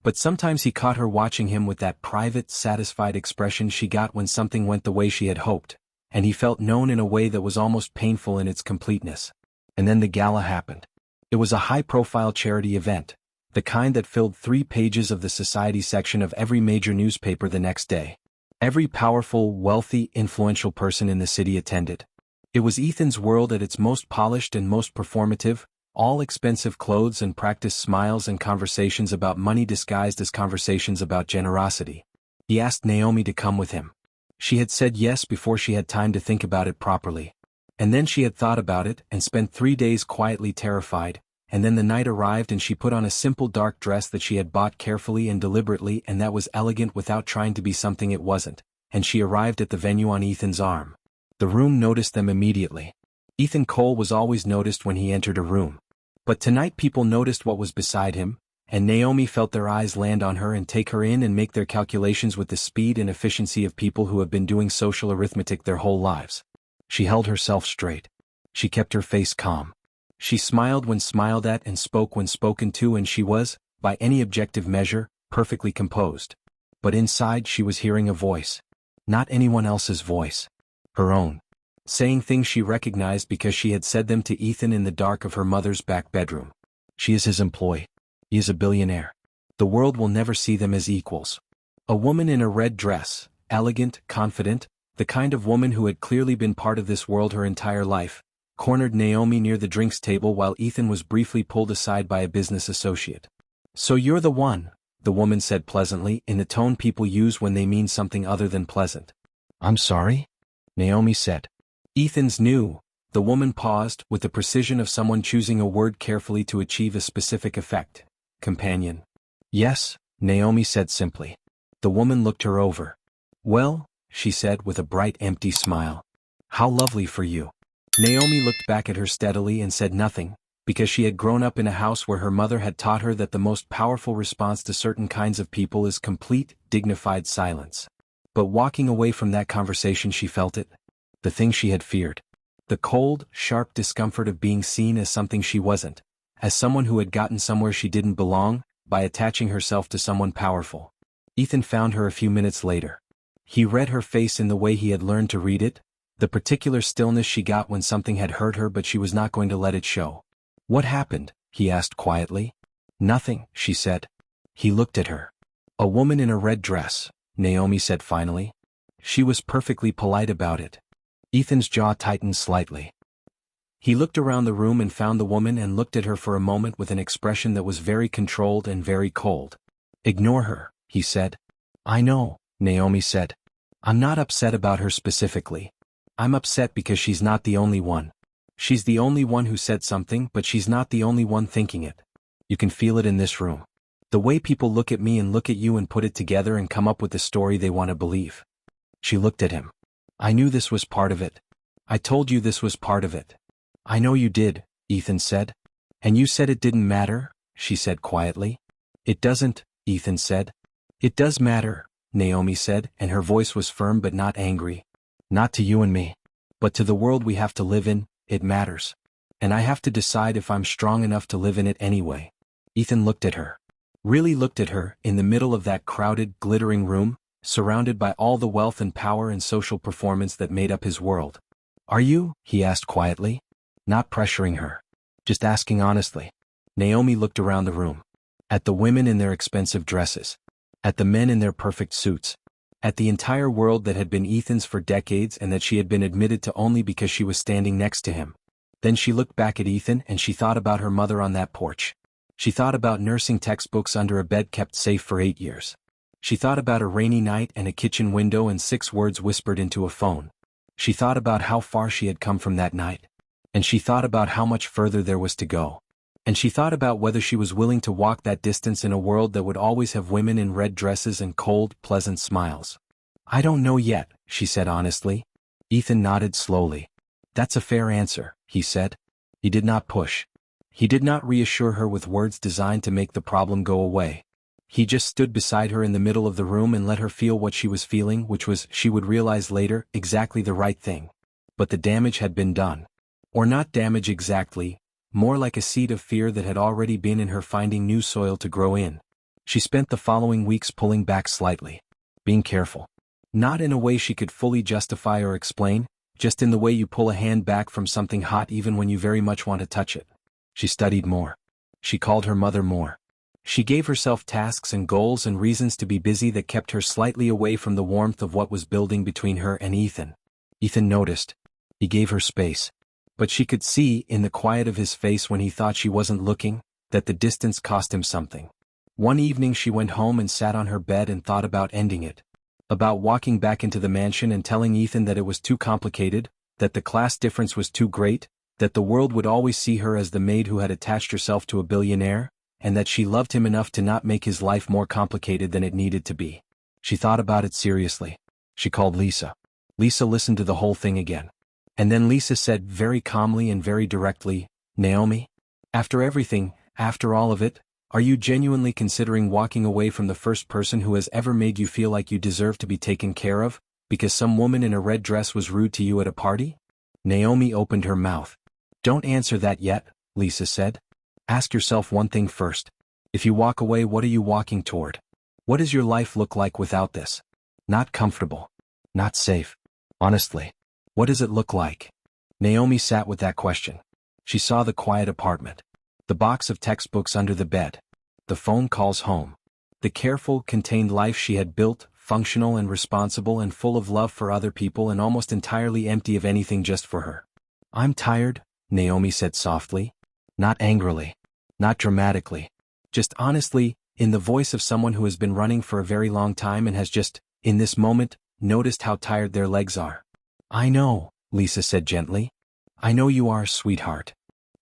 But sometimes he caught her watching him with that private, satisfied expression she got when something went the way she had hoped, and he felt known in a way that was almost painful in its completeness. And then the gala happened. It was a high-profile charity event, the kind that filled 3 pages of the society section of every major newspaper the next day. Every powerful, wealthy, influential person in the city attended. It was Ethan's world at its most polished and most performative, all expensive clothes and practiced smiles and conversations about money disguised as conversations about generosity. He asked Naomi to come with him. She had said yes before she had time to think about it properly. And then she had thought about it and spent 3 days quietly terrified, and then the night arrived and she put on a simple dark dress that she had bought carefully and deliberately and that was elegant without trying to be something it wasn't, and she arrived at the venue on Ethan's arm. The room noticed them immediately. Ethan Cole was always noticed when he entered a room. But tonight people noticed what was beside him, and Naomi felt their eyes land on her and take her in and make their calculations with the speed and efficiency of people who have been doing social arithmetic their whole lives. She held herself straight. She kept her face calm. She smiled when smiled at and spoke when spoken to, and she was, by any objective measure, perfectly composed. But inside she was hearing a voice. Not anyone else's voice. Her own. Saying things she recognized because she had said them to Ethan in the dark of her mother's back bedroom. She is his employee. He is a billionaire. The world will never see them as equals. A woman in a red dress, elegant, confident, the kind of woman who had clearly been part of this world her entire life, cornered Naomi near the drinks table while Ethan was briefly pulled aside by a business associate. "So you're the one," the woman said pleasantly, in the tone people use when they mean something other than pleasant. "I'm sorry?" Naomi said. "Ethan's new." The woman paused, with the precision of someone choosing a word carefully to achieve a specific effect. "Companion?" "Yes," Naomi said simply. The woman looked her over. "Well," she said with a bright empty smile. "How lovely for you." Naomi looked back at her steadily and said nothing, because she had grown up in a house where her mother had taught her that the most powerful response to certain kinds of people is complete, dignified silence. But walking away from that conversation she felt it. The thing she had feared. The cold, sharp discomfort of being seen as something she wasn't, as someone who had gotten somewhere she didn't belong, by attaching herself to someone powerful. Ethan found her a few minutes later. He read her face in the way he had learned to read it, the particular stillness she got when something had hurt her but she was not going to let it show. "What happened?" he asked quietly. "Nothing," she said. He looked at her. "A woman in a red dress," Naomi said finally. She was perfectly polite about it. Ethan's jaw tightened slightly. He looked around the room and found the woman and looked at her for a moment with an expression that was very controlled and very cold. "Ignore her," he said. "I know," Naomi said. "I'm not upset about her specifically. I'm upset because she's not the only one. She's the only one who said something, but she's not the only one thinking it. You can feel it in this room. The way people look at me and look at you and put it together and come up with the story they want to believe." She looked at him. "I knew this was part of it. I told you this was part of it." "I know you did," Ethan said. "And you said it didn't matter," she said quietly. "It doesn't," Ethan said. "It does matter," Naomi said, and her voice was firm but not angry. "Not to you and me. But to the world we have to live in, it matters. And I have to decide if I'm strong enough to live in it anyway." Ethan looked at her. Really looked at her, in the middle of that crowded, glittering room, surrounded by all the wealth and power and social performance that made up his world. "Are you?" he asked quietly. Not pressuring her. Just asking honestly. Naomi looked around the room. At the women in their expensive dresses. At the men in their perfect suits. At the entire world that had been Ethan's for decades and that she had been admitted to only because she was standing next to him. Then she looked back at Ethan and she thought about her mother on that porch. She thought about nursing textbooks under a bed kept safe for 8 years. She thought about a rainy night and a kitchen window and 6 words whispered into a phone. She thought about how far she had come from that night. And she thought about how much further there was to go. And she thought about whether she was willing to walk that distance in a world that would always have women in red dresses and cold, pleasant smiles. "I don't know yet," she said honestly. Ethan nodded slowly. "That's a fair answer," he said. He did not push. He did not reassure her with words designed to make the problem go away. He just stood beside her in the middle of the room and let her feel what she was feeling, which was, she would realize later, exactly the right thing. But the damage had been done. Or not damage exactly, more like a seed of fear that had already been in her finding new soil to grow in. She spent the following weeks pulling back slightly. Being careful. Not in a way she could fully justify or explain, just in the way you pull a hand back from something hot even when you very much want to touch it. She studied more. She called her mother more. She gave herself tasks and goals and reasons to be busy that kept her slightly away from the warmth of what was building between her and Ethan. Ethan noticed. He gave her space. But she could see, in the quiet of his face when he thought she wasn't looking, that the distance cost him something. One evening she went home and sat on her bed and thought about ending it. About walking back into the mansion and telling Ethan that it was too complicated, that the class difference was too great, that the world would always see her as the maid who had attached herself to a billionaire, and that she loved him enough to not make his life more complicated than it needed to be. She thought about it seriously. She called Lisa. Lisa listened to the whole thing again. And then Lisa said very calmly and very directly, "Naomi, after everything, after all of it, are you genuinely considering walking away from the first person who has ever made you feel like you deserve to be taken care of, because some woman in a red dress was rude to you at a party?" Naomi opened her mouth. "Don't answer that yet," Lisa said. "Ask yourself one thing first. If you walk away, what are you walking toward? What does your life look like without this? Not comfortable. Not safe. Honestly. What does it look like?" Naomi sat with that question. She saw the quiet apartment. The box of textbooks under the bed. The phone calls home. The careful, contained life she had built, functional and responsible and full of love for other people and almost entirely empty of anything just for her. "I'm tired," Naomi said softly. Not angrily. Not dramatically. Just honestly, in the voice of someone who has been running for a very long time and has just, in this moment, noticed how tired their legs are. I know, Lisa said gently. I know you are, sweetheart.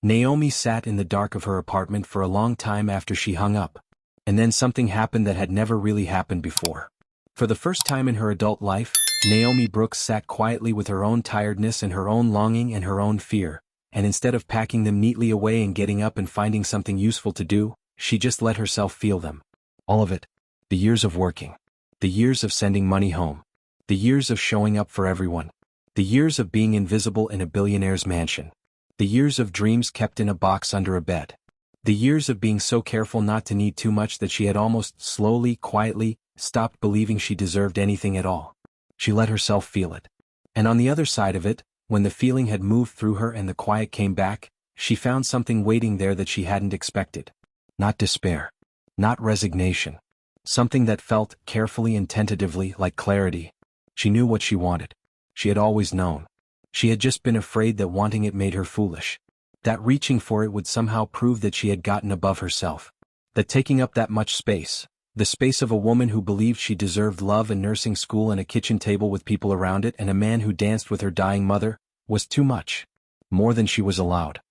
Naomi sat in the dark of her apartment for a long time after she hung up. And then something happened that had never really happened before. For the first time in her adult life, Naomi Brooks sat quietly with her own tiredness and her own longing and her own fear, and instead of packing them neatly away and getting up and finding something useful to do, she just let herself feel them. All of it. The years of working. The years of sending money home. The years of showing up for everyone. The years of being invisible in a billionaire's mansion. The years of dreams kept in a box under a bed. The years of being so careful not to need too much that she had almost slowly, quietly, stopped believing she deserved anything at all. She let herself feel it. And on the other side of it, when the feeling had moved through her and the quiet came back, she found something waiting there that she hadn't expected. Not despair. Not resignation. Something that felt, carefully and tentatively, like clarity. She knew what she wanted. She had always known. She had just been afraid that wanting it made her foolish. That reaching for it would somehow prove that she had gotten above herself. That taking up that much space, the space of a woman who believed she deserved love and nursing school and a kitchen table with people around it and a man who danced with her dying mother, was too much. More than she was allowed.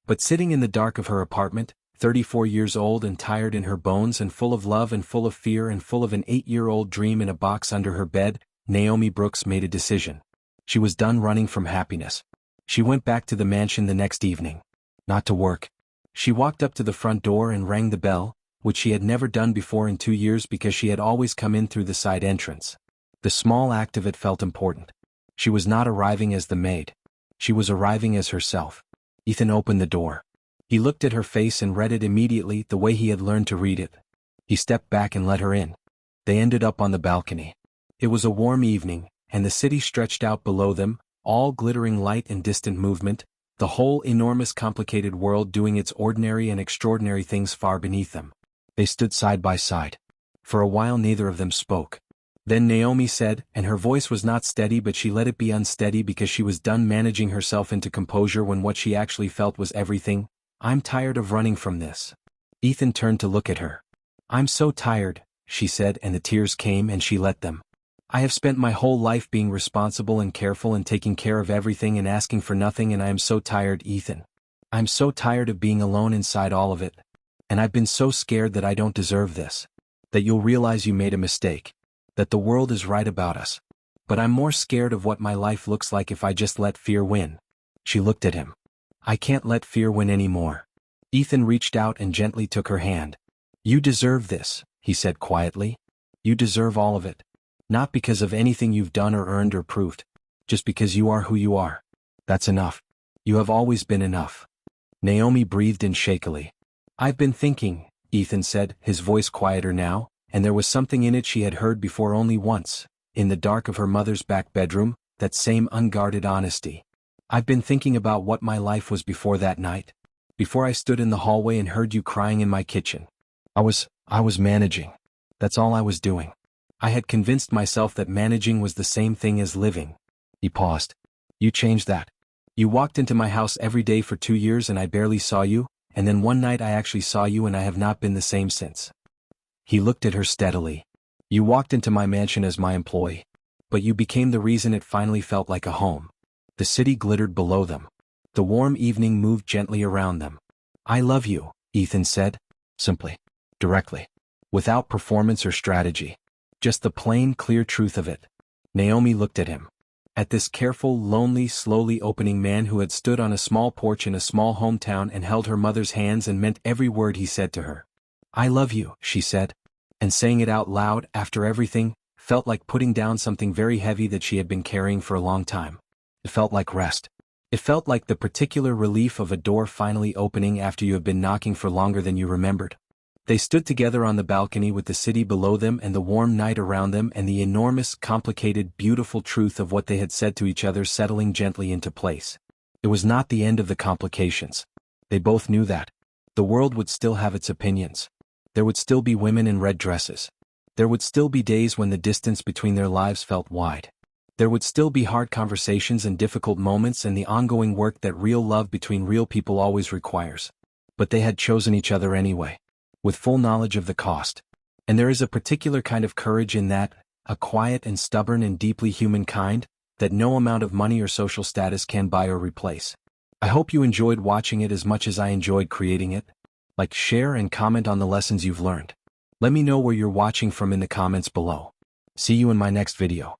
But sitting in the dark of her apartment, 34 years old and tired in her bones and full of love and full of fear and full of an 8-year-old dream in a box under her bed, Naomi Brooks made a decision. She was done running from happiness. She went back to the mansion the next evening. Not to work. She walked up to the front door and rang the bell, which she had never done before in 2 years because she had always come in through the side entrance. The small act of it felt important. She was not arriving as the maid. She was arriving as herself. Ethan opened the door. He looked at her face and read it immediately the way he had learned to read it. He stepped back and let her in. They ended up on the balcony. It was a warm evening, and the city stretched out below them, all glittering light and distant movement, the whole enormous complicated world doing its ordinary and extraordinary things far beneath them. They stood side by side. For a while neither of them spoke. Then Naomi said, and her voice was not steady but she let it be unsteady because she was done managing herself into composure when what she actually felt was everything, I'm tired of running from this. Ethan turned to look at her. I'm so tired, she said, and the tears came and she let them. I have spent my whole life being responsible and careful and taking care of everything and asking for nothing, and I am so tired, Ethan. I'm so tired of being alone inside all of it. And I've been so scared that I don't deserve this. That you'll realize you made a mistake. That the world is right about us. But I'm more scared of what my life looks like if I just let fear win. She looked at him. I can't let fear win anymore. Ethan reached out and gently took her hand. You deserve this, he said quietly. You deserve all of it. Not because of anything you've done or earned or proved. Just because you are who you are. That's enough. You have always been enough. Naomi breathed in shakily. I've been thinking, Ethan said, his voice quieter now, and there was something in it she had heard before only once, in the dark of her mother's back bedroom, that same unguarded honesty. I've been thinking about what my life was before that night. Before I stood in the hallway and heard you crying in my kitchen. I was managing. That's all I was doing. I had convinced myself that managing was the same thing as living. He paused. You changed that. You walked into my house every day for 2 years and I barely saw you, and then one night I actually saw you and I have not been the same since. He looked at her steadily. You walked into my mansion as my employee. But you became the reason it finally felt like a home. The city glittered below them. The warm evening moved gently around them. I love you, Ethan said. Simply. Directly. Without performance or strategy. Just the plain, clear truth of it. Naomi looked at him. At this careful, lonely, slowly opening man who had stood on a small porch in a small hometown and held her mother's hands and meant every word he said to her. I love you, she said. And saying it out loud, after everything, felt like putting down something very heavy that she had been carrying for a long time. It felt like rest. It felt like the particular relief of a door finally opening after you have been knocking for longer than you remembered. They stood together on the balcony with the city below them and the warm night around them and the enormous, complicated, beautiful truth of what they had said to each other settling gently into place. It was not the end of the complications. They both knew that. The world would still have its opinions. There would still be women in red dresses. There would still be days when the distance between their lives felt wide. There would still be hard conversations and difficult moments and the ongoing work that real love between real people always requires. But they had chosen each other anyway, with full knowledge of the cost. And there is a particular kind of courage in that, a quiet and stubborn and deeply human kind, that no amount of money or social status can buy or replace. I hope you enjoyed watching it as much as I enjoyed creating it. Like, share, and comment on the lessons you've learned. Let me know where you're watching from in the comments below. See you in my next video.